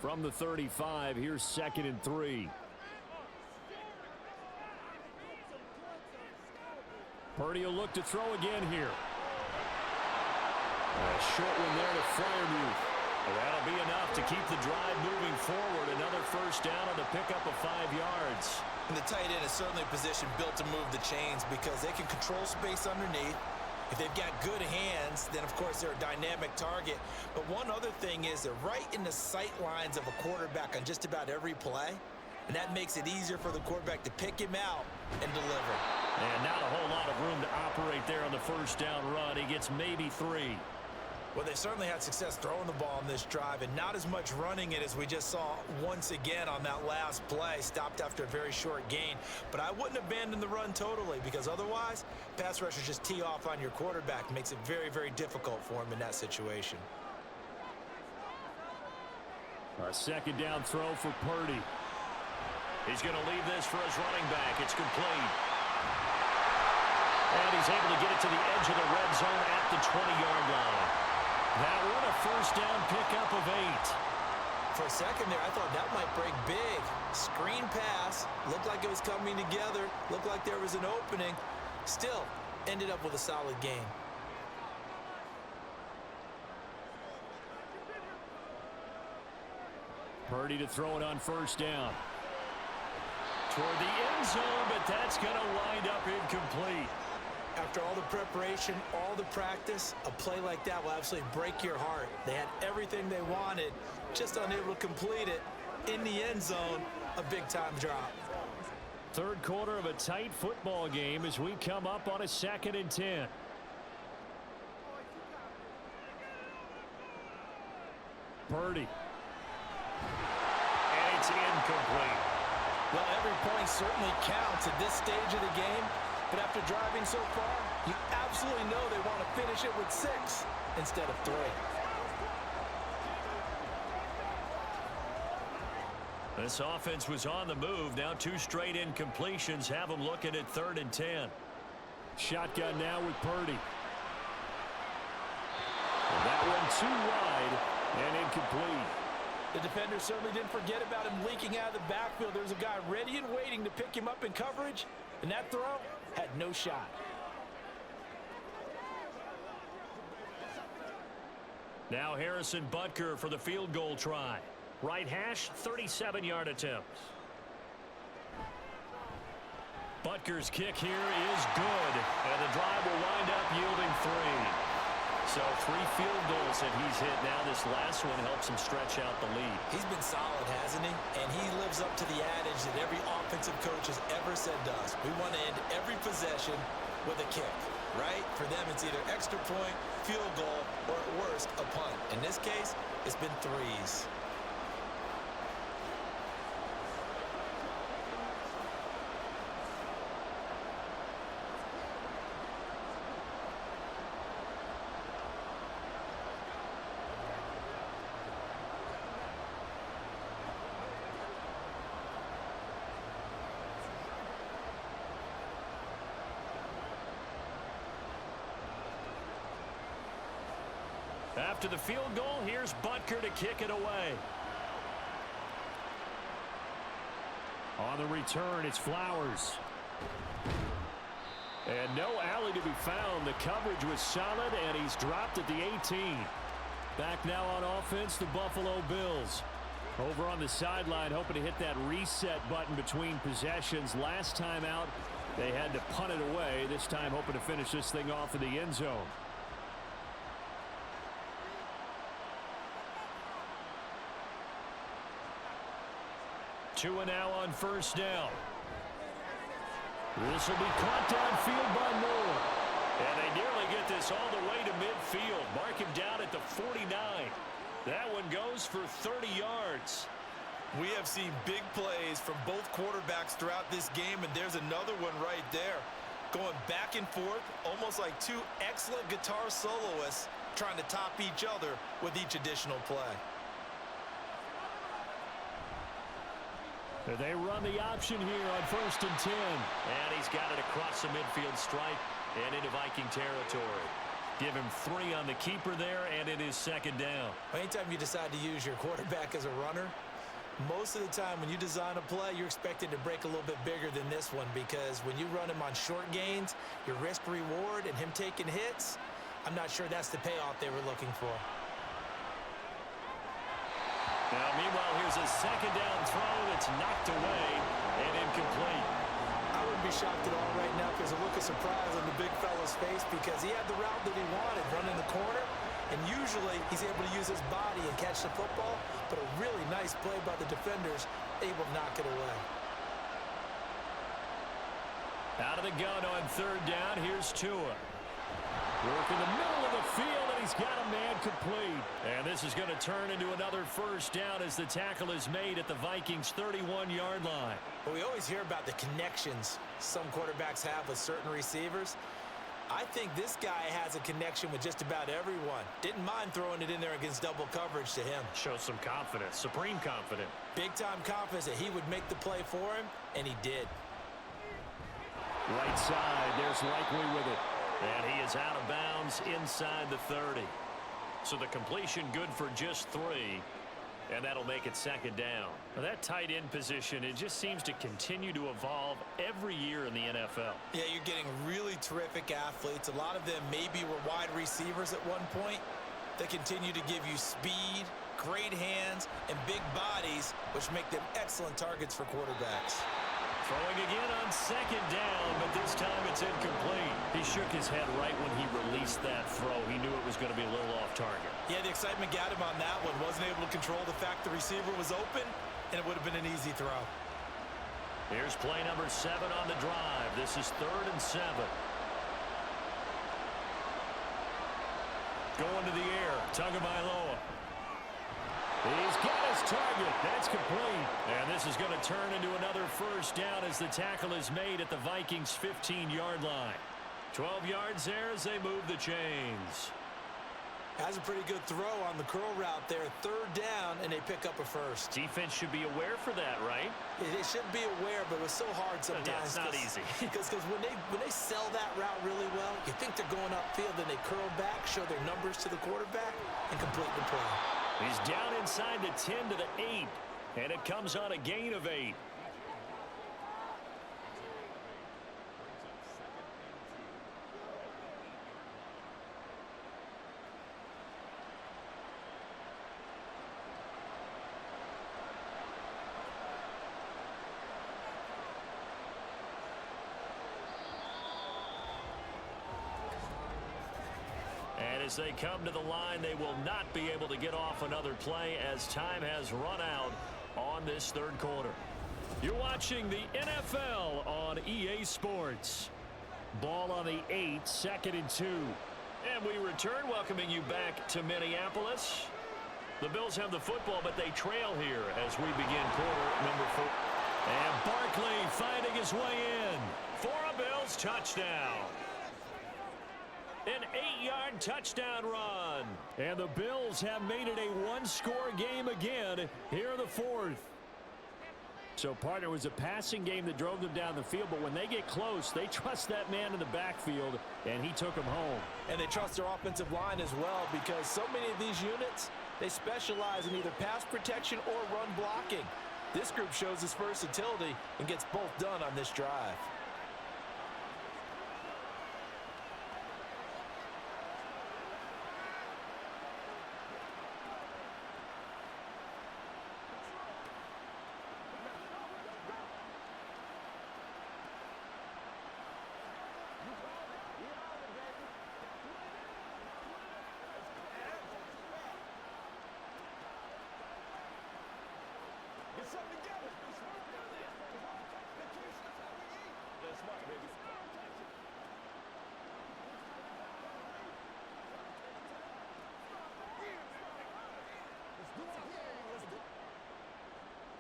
From the 35, here's 2nd and 3. Purdy will look to throw again here. A short one there to Freiermuth. That'll be enough to keep the drive moving forward. Another 1st down on the pickup of 5 yards. And the tight end is certainly a position built to move the chains because they can control space underneath. If they've got good hands, then, of course, they're a dynamic target. But one other thing is they're right in the sight lines of a quarterback on just about every play. And that makes it easier for the quarterback to pick him out and deliver. And not a whole lot of room to operate there on the 1st down run. He gets maybe 3. Well, they certainly had success throwing the ball on this drive, and not as much running it as we just saw once again on that last play. Stopped after a very short gain. But I wouldn't abandon the run totally, because otherwise, pass rushers just tee off on your quarterback. Makes it very, very difficult for him in that situation. A 2nd down throw for Purdy. He's going to leave this for his running back. It's complete. And he's able to get it to the edge of the red zone at the 20-yard line. That one a first down pickup of 8. For a second there, I thought that might break big. Screen pass. Looked like it was coming together. Looked like there was an opening. Still, ended up with a solid game. Purdy to throw it on first down. Toward the end zone, but that's going to wind up incomplete. After all the preparation, all the practice, a play like that will absolutely break your heart. They had everything they wanted, just unable to complete it. In the end zone, a big-time drop. Third quarter of a tight football game as we come up on a 2nd and 10. Purdy. And it's incomplete. Well, every point certainly counts at this stage of the game, but after driving so far, you absolutely know they want to finish it with 6 instead of 3. This offense was on the move. Now 2 straight incompletions have them looking at 3rd and 10. Shotgun now with Purdy. And that one too wide and incomplete. The defender certainly didn't forget about him leaking out of the backfield. There's a guy ready and waiting to pick him up in coverage, and that throw had no shot. Now Harrison Butker for the field goal try. Right hash, 37-yard attempt. Butker's kick here is good, and the drive will wind up yielding 3. So 3 field goals that he's hit now. This last one helps him stretch out the lead. He's been solid, hasn't he? And he lives up to the adage that every offensive coach has ever said to us. We want to end every possession with a kick, right? For them, it's either extra point, field goal, or at worst, a punt. In this case, it's been 3s. After the field goal, here's Butker to kick it away. On the return, it's Flowers. And no alley to be found. The coverage was solid, and he's dropped at the 18. Back now on offense, the Buffalo Bills. Over on the sideline, hoping to hit that reset button between possessions. Last time out, they had to punt it away. This time, hoping to finish this thing off in the end zone. 2 and now on first down. This will be caught downfield by Moore. And they nearly get this all the way to midfield. Mark him down at the 49. That one goes for 30 yards. We have seen big plays from both quarterbacks throughout this game, and there's another one right there. Going back and forth, almost like 2 excellent guitar soloists trying to top each other with each additional play. They run the option here on 1st and 10. And he's got it across the midfield stripe and into Viking territory. Give him 3 on the keeper there, and it is 2nd down. Anytime you decide to use your quarterback as a runner, most of the time when you design a play, you're expected to break a little bit bigger than this one, because when you run him on short gains, your risk-reward and him taking hits, I'm not sure that's the payoff they were looking for. Now, meanwhile, here's a 2nd down throw that's knocked away and incomplete. I wouldn't be shocked at all right now if there's a look of surprise on the big fella's face, because he had the route that he wanted, running the corner, and usually he's able to use his body and catch the football, but a really nice play by the defenders, able to knock it away. Out of the gun on 3rd down, here's Tua. Work in the middle of the field, and he's got a man complete. And this is going to turn into another first down as the tackle is made at the Vikings' 31-yard line. Well, we always hear about the connections some quarterbacks have with certain receivers. I think this guy has a connection with just about everyone. Didn't mind throwing it in there against double coverage to him. Shows some confidence, supreme confidence. Big-time confidence that he would make the play for him, and he did. Right side, there's Likely with it. And he is out of bounds inside the 30. So the completion good for just 3. And that'll make it second down. Now that tight end position, it just seems to continue to evolve every year in the NFL. Yeah, you're getting really terrific athletes. A lot of them maybe were wide receivers at one point. They continue to give you speed, great hands, and big bodies, which make them excellent targets for quarterbacks. Throwing again on second down, but this time it's incomplete. He shook his head right when he released that throw. He knew it was going to be a little off target. Yeah, the excitement got him on that one. Wasn't able to control the fact the receiver was open, and it would have been an easy throw. Here's play number 7 on the drive. This is 3rd and 7. Going to the air. Tagovailoa. He's got his target. That's complete. And this is going to turn into another first down as the tackle is made at the Vikings' 15-yard line. 12 yards there as they move the chains. Has a pretty good throw on the curl route there. 3rd down, and they pick up a first. Defense should be aware for that, right? They should be aware, but it was so hard sometimes. Yeah, it's not easy. Because when they sell that route really well, you think they're going upfield, then they curl back, show their numbers to the quarterback, and complete the play. He's down inside the 10 to the 8, and it comes on a gain of 8. As they come to the line, they will not be able to get off another play as time has run out on this 3rd quarter. You're watching the NFL on EA Sports. Ball on the 8, 2nd and 2. And we return, welcoming you back to Minneapolis. The Bills have the football, but they trail here as we begin quarter number 4. And Barkley finding his way in for a Bills touchdown. An 8-yard touchdown run. And the Bills have made it a one-score game again here in the 4th. So, partner, was a passing game that drove them down the field, but when they get close, they trust that man in the backfield, and he took them home. And they trust their offensive line as well, because so many of these units, they specialize in either pass protection or run blocking. This group shows its versatility and gets both done on this drive.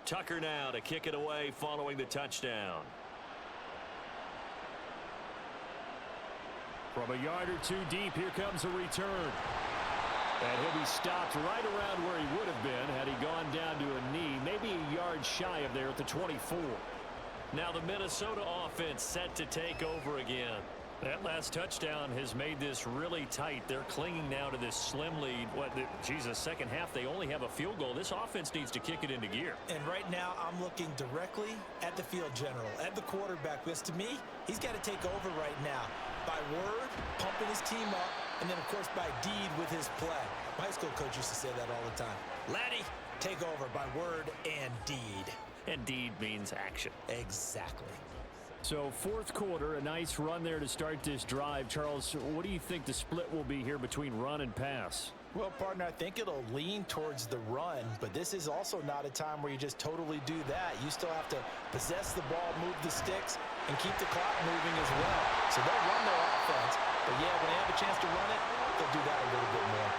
Tucker now to kick it away following the touchdown. From a yard or 2 deep, here comes a return. And he'll be stopped right around where he would have been had he gone down to a knee, maybe a yard shy of there at the 24. Now the Minnesota offense set to take over again. That last touchdown has made this really tight. They're clinging now to this slim lead. Second half, they only have a field goal. This offense needs to kick it into gear. And right now, I'm looking directly at the field general, at the quarterback, because to me, he's got to take over right now. By word, pumping his team up, and then, of course, by deed with his play. My high school coach used to say that all the time. Laddie, take over by word and deed. And deed means action. Exactly. So 4th quarter, a nice run there to start this drive. Charles, what do you think the split will be here between run and pass? Well, partner, I think it'll lean towards the run, but this is also not a time where you just totally do that. You still have to possess the ball, move the sticks, and keep the clock moving as well. So they'll run their offense, but yeah, when they have a chance to run it, they'll do that a little bit more.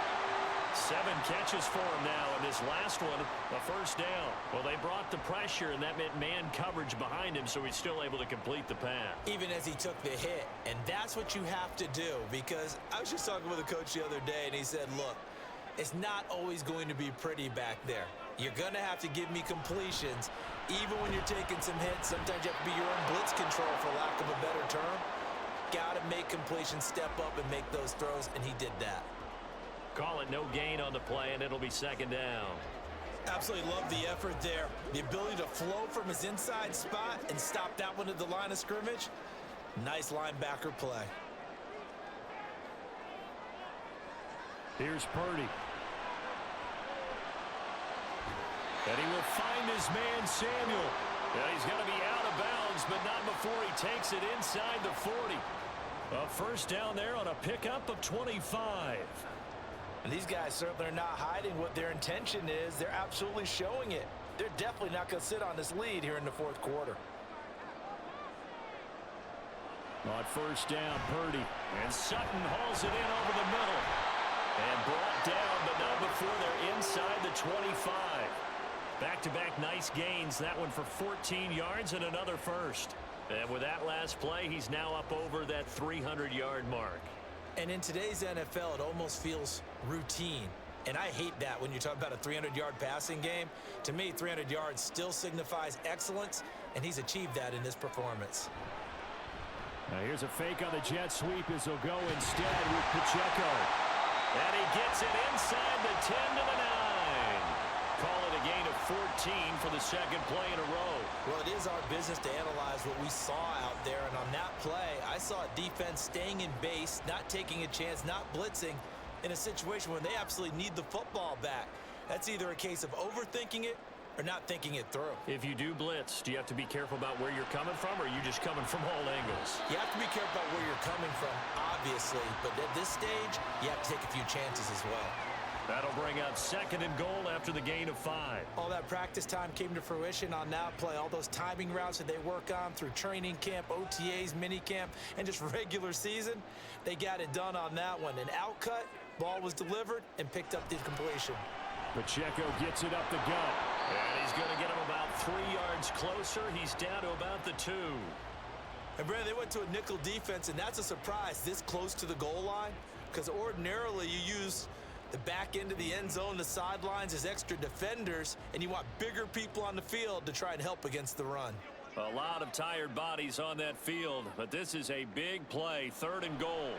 7 catches for him now, and this last one, a first down. Well, they brought the pressure, and that meant man coverage behind him, so he's still able to complete the pass. Even as he took the hit, and that's what you have to do, because I was just talking with a coach the other day, and he said, look, it's not always going to be pretty back there. You're going to have to give me completions. Even when you're taking some hits, sometimes you have to be your own blitz control, for lack of a better term. Got to make completions, step up and make those throws, and he did that. Call it no gain on the play, and it'll be second down. Absolutely love the effort there. The ability to flow from his inside spot and stop that one at the line of scrimmage. Nice linebacker play. Here's Purdy. And he will find his man, Samuel. Yeah, he's going to be out of bounds, but not before he takes it inside the 40. A first down there on a pickup of 25. And these guys certainly are not hiding what their intention is. They're absolutely showing it. They're definitely not going to sit on this lead here in the fourth quarter. On first down, Purdy. And Sutton hauls it in over the middle. And brought down, but not before they're inside the 25. Back-to-back nice gains. That one for 14 yards and another first. And with that last play, he's now up over that 300-yard mark. And in today's NFL, it almost feels routine. And I hate that when you talk about a 300-yard passing game. To me, 300 yards still signifies excellence, and he's achieved that in this performance. Now here's a fake on the jet sweep as he'll go instead with Pacheco. And he gets it inside the 10 to the 9. Call it a gain of 14 for the second play in a row. Well, it is our business to analyze what we saw out there. And on that play, I saw a defense staying in base, not taking a chance, not blitzing in a situation where they absolutely need the football back. That's either a case of overthinking it or not thinking it through. If you do blitz, do you have to be careful about where you're coming from, or are you just coming from all angles? You have to be careful about where you're coming from, obviously. But at this stage, you have to take a few chances as well. That'll bring up second and goal after the gain of 5. All that practice time came to fruition on that play. All those timing routes that they work on through training camp, OTAs, minicamp, and just regular season, they got it done on that one. An outcut, ball was delivered, and picked up the completion. Pacheco gets it up the gut. And he's going to get him about 3 yards closer. He's down to about the 2. And Brandon, they went to a nickel defense, and that's a surprise this close to the goal line, because ordinarily you use the back end of the end zone, the sidelines as extra defenders, and you want bigger people on the field to try and help against the run. A lot of tired bodies on that field, but this is a big play, third and goal.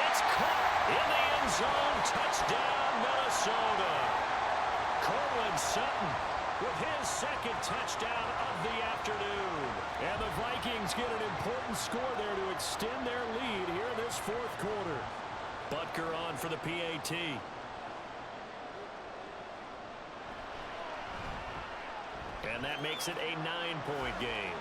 It's caught in the end zone. Touchdown, Minnesota. Colin Sutton with his second touchdown of the afternoon. And the Vikings get an important score there to extend their lead here in this fourth quarter. Butker on for the PAT. And that makes it a 9-point game.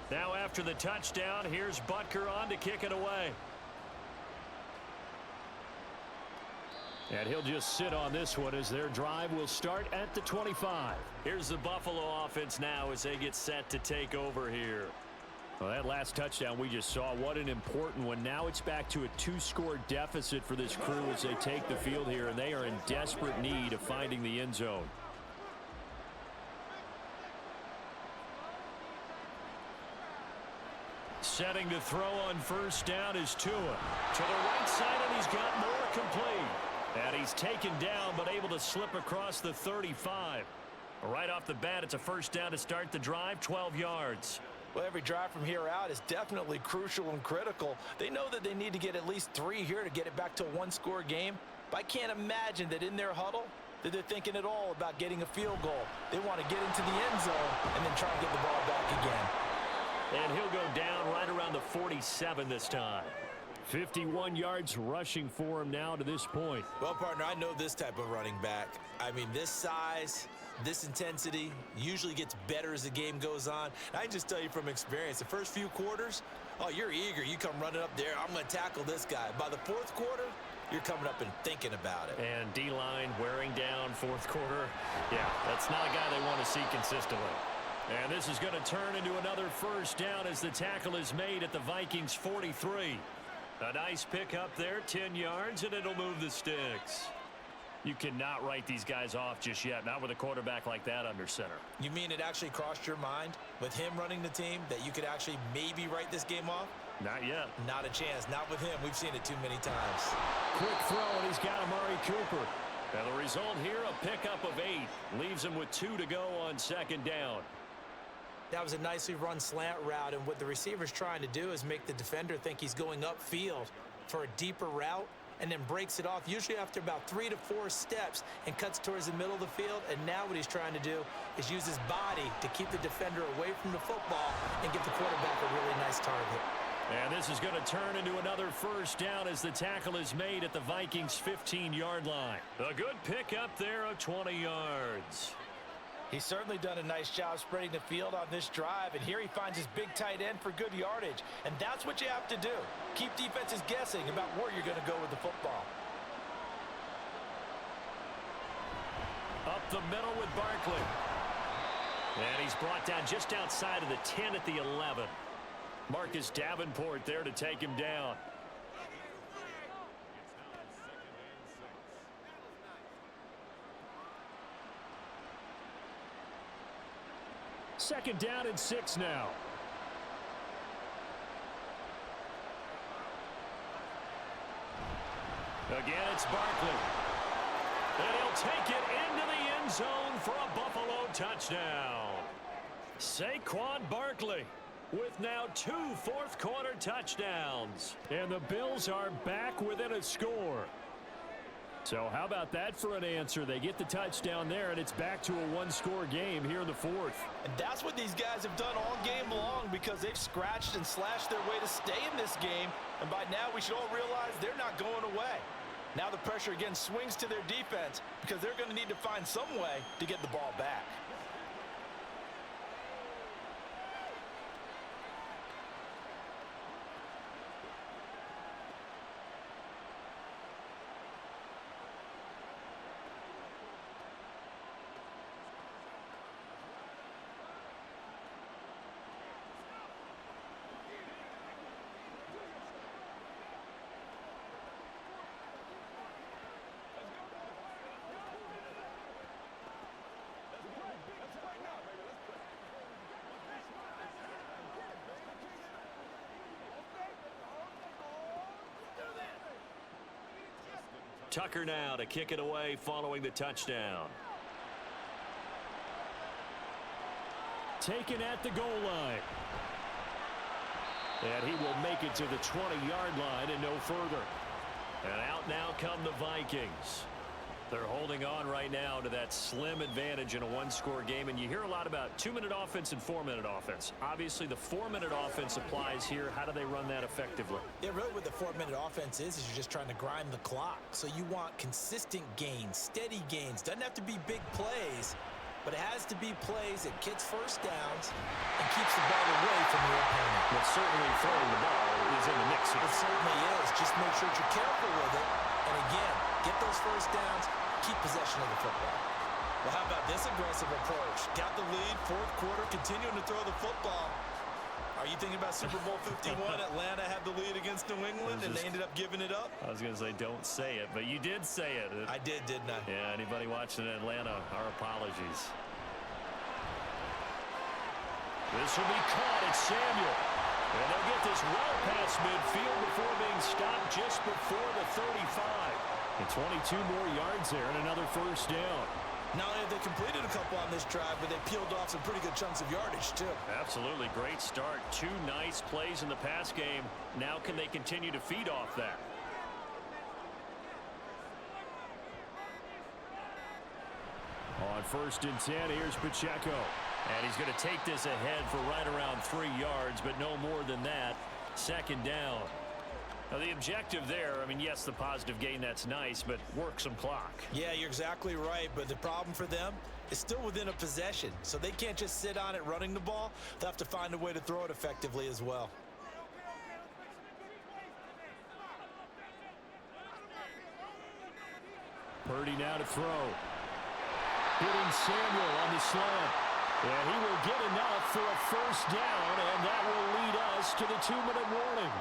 Now after the touchdown, here's Butker on to kick it away. And he'll just sit on this one as their drive will start at the 25. Here's the Buffalo offense now as they get set to take over here. Well, that last touchdown we just saw, what an important one. Now it's back to a 2-score deficit for this crew as they take the field here, and they are in desperate need of finding the end zone. Setting to throw on first down is Tua. To the right side, and he's got more complete. And he's taken down, but able to slip across the 35. Right off the bat, it's a first down to start the drive, 12 yards. Well, every drive from here out is definitely crucial and critical. They know that they need to get at least 3 here to get it back to a 1-score game. But I can't imagine that in their huddle that they're thinking at all about getting a field goal. They want to get into the end zone and then try and get the ball back again. And he'll go down right around the 47 this time. 51 yards rushing for him now to this point. Well, partner, I know this type of running back. I mean, this size, this intensity usually gets better as the game goes on. I can just tell you from experience, the first few quarters, oh, you're eager. You come running up there, I'm going to tackle this guy. By the fourth quarter, you're coming up and thinking about it. And D-line wearing down fourth quarter. Yeah, that's not a guy they want to see consistently. And this is going to turn into another first down as the tackle is made at the Vikings 43. A nice pick up there, 10 yards, and it'll move the sticks. You cannot write these guys off just yet, not with a quarterback like that under center. You mean it actually crossed your mind with him running the team that you could actually maybe write this game off? Not yet. Not a chance. Not with him. We've seen it too many times. Quick throw, and he's got Amari Cooper. And the result here, a pickup of 8. Leaves him with 2 to go on second down. That was a nicely run slant route, and what the receiver's trying to do is make the defender think he's going upfield for a deeper route and then breaks it off, usually after about 3 to 4 steps, and cuts towards the middle of the field. And now what he's trying to do is use his body to keep the defender away from the football and give the quarterback a really nice target. And this is going to turn into another first down as the tackle is made at the Vikings 15-yard line. A good pickup there of 20 yards. He's certainly done a nice job spreading the field on this drive, and here he finds his big tight end for good yardage. And that's what you have to do. Keep defenses guessing about where you're going to go with the football. Up the middle with Barkley. And he's brought down just outside of the 10 at the 11. Marcus Davenport there to take him down. Second down and 6 now. Again, it's Barkley. And he'll take it into the end zone for a Buffalo touchdown. Saquon Barkley with now 2 fourth-quarter touchdowns. And the Bills are back within a score. So how about that for an answer? They get the touchdown there, and it's back to a one-score game here in the fourth. And that's what these guys have done all game long, because they've scratched and slashed their way to stay in this game. And by now, we should all realize they're not going away. Now the pressure again swings to their defense, because they're going to need to find some way to get the ball back. Tucker now to kick it away following the touchdown. Taken at the goal line. And he will make it to the 20-yard line and no further. And out now come the Vikings. They're holding on right now to that slim advantage in a one-score game. And you hear a lot about 2-minute offense and 4-minute offense. Obviously, the 4-minute offense applies here. How do they run that effectively? Yeah, really what the 4-minute offense is you're just trying to grind the clock. So you want consistent gains, steady gains. Doesn't have to be big plays, but it has to be plays that gets first downs and keeps the ball away from your opponent. But certainly throwing the ball is in the mix here. It certainly is. Just make sure that you're careful with it. And again, get those first downs, keep possession of the football. Well, how about this aggressive approach? Got the lead, fourth quarter, continuing to throw the football. Are you thinking about Super Bowl 51? Atlanta had the lead against New England, and they ended up giving it up? I was going to say, don't say it, but you did say it. I did, didn't I? Yeah, anybody watching in Atlanta, our apologies. This will be caught at Samuel. And they'll get this well past midfield before being stopped just before the 35. And 22 more yards there and another first down. Not only have they completed a couple on this drive, but they peeled off some pretty good chunks of yardage, too. Absolutely. Great start. 2 nice plays in the pass game. Now can they continue to feed off that? On 1st and 10, here's Pacheco. And he's going to take this ahead for right around 3 yards, but no more than that. Second down. Now, the objective there, I mean, yes, the positive gain, that's nice, but work some clock. Yeah, you're exactly right, but the problem for them is still within a possession, so they can't just sit on it running the ball. They'll have to find a way to throw it effectively as well. Purdy now to throw. Hitting Samuel on the slant. And he will get enough for a first down, and that will lead us to the 2-minute warning.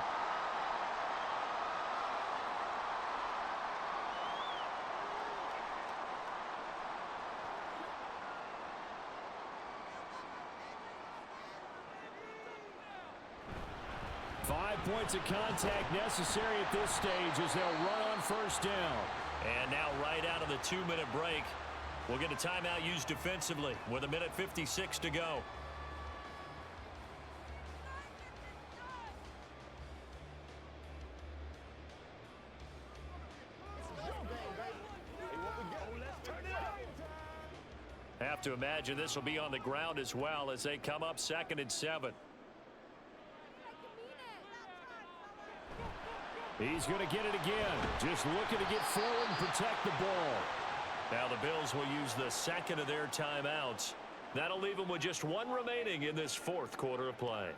Points of contact necessary at this stage as they'll run on first down. And now right out of the 2-minute break, we'll get a timeout used defensively with 1:56 to go. Have to imagine this will be on the ground as well as they come up 2nd and 7. He's going to get it again. Just looking to get forward and protect the ball. Now the Bills will use the second of their timeouts. That'll leave them with just one remaining in this 4th quarter of play.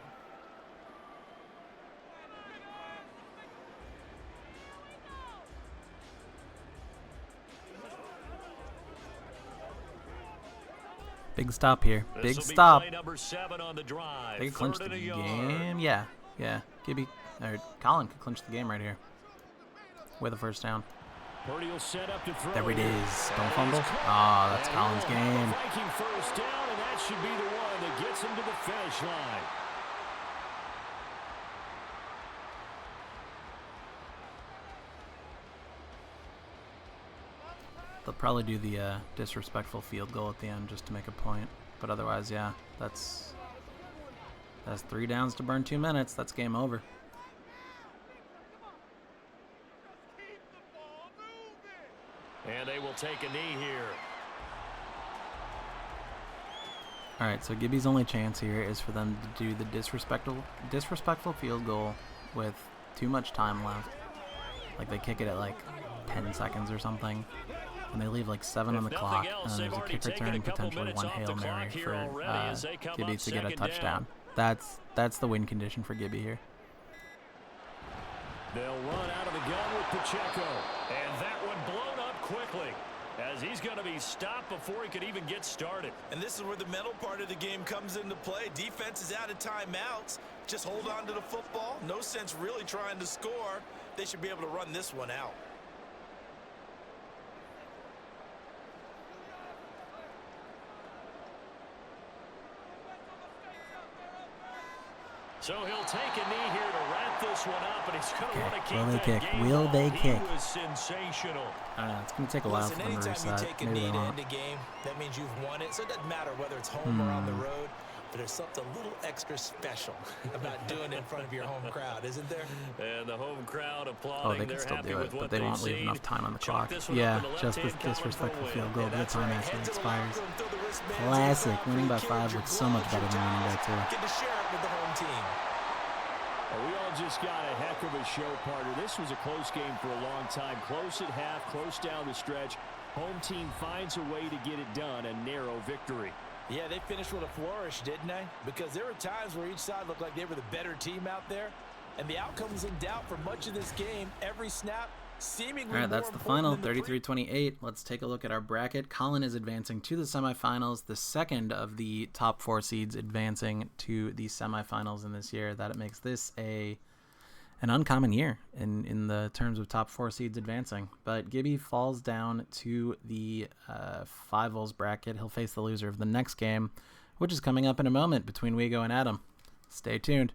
Big stop here. Big This'll be stop. play number 7 on the drive. They could clinch the 3rd and a yard. game. Yeah. Gibby or Colin could clinch the game right here with a first down. Purdy will set up to throw. There it is. Don't fumble. Ah, that's Colin's game. Viking first down, and that should be the one that gets him to the finish line. They'll probably do the disrespectful field goal at the end just to make a point. But otherwise, yeah, that's 3 downs to burn 2 minutes. That's game over. And they will take a knee here. All right, so Gibby's only chance here is for them to do the disrespectful field goal with too much time left. Like they kick it at like 10 seconds or something. And they leave like 7 on the clock, and then there's a kick return, potentially 1 Hail Mary for Gibby to get a touchdown. That's the win condition for Gibby here. They'll run out of the gun with Pacheco. And that one blown up quickly as he's going to be stopped before he could even get started. And this is where the mental part of the game comes into play. Defense is out of timeouts. Just hold on to the football. No sense really trying to score. They should be able to run this one out. So he'll take a knee here to wrap this one up, and he's going to want to keep Will they that kick? game Will on. they He kick? was sensational. I don't know. It's going to take a while for them to Anytime you reset. take a Maybe knee they to won't. end a game, that means you've won it. So it doesn't matter whether it's home or on the road. But there's something a little extra special about doing it in front of your home crowd, isn't there? And the home crowd Oh, applauding. they can They're still happy do it, with but what they they've won't leave seen. enough time on the Chalk clock. this one Yeah, up to the just this left-hand column for disrespectful win. field goal. And The that's time where actually heads to the expires. locker room, throw the wristbands in the Classic. back, Winning by free 5 kids, looks your so much gloves, better your than winning by ties. 2. Get to share it with the home team. Well, we all just got a heck of a show, partner. This was a close game for a long time. Close at half, close down the stretch. Home team finds a way to get it done. A narrow victory. Yeah, they finished with a flourish, didn't they? Because there were times where each side looked like they were the better team out there. And the outcome was in doubt for much of this game. Every snap seemingly All right, that's more the final, important than the 33-28. Let's take a look at our bracket. Colin is advancing to the semifinals, the second of the top 4 seeds advancing to the semifinals in this year. That makes this an uncommon year in the terms of top 4 seeds advancing. But Gibby falls down to the Five-Holes bracket. He'll face the loser of the next game, which is coming up in a moment between Wego and Adam. Stay tuned.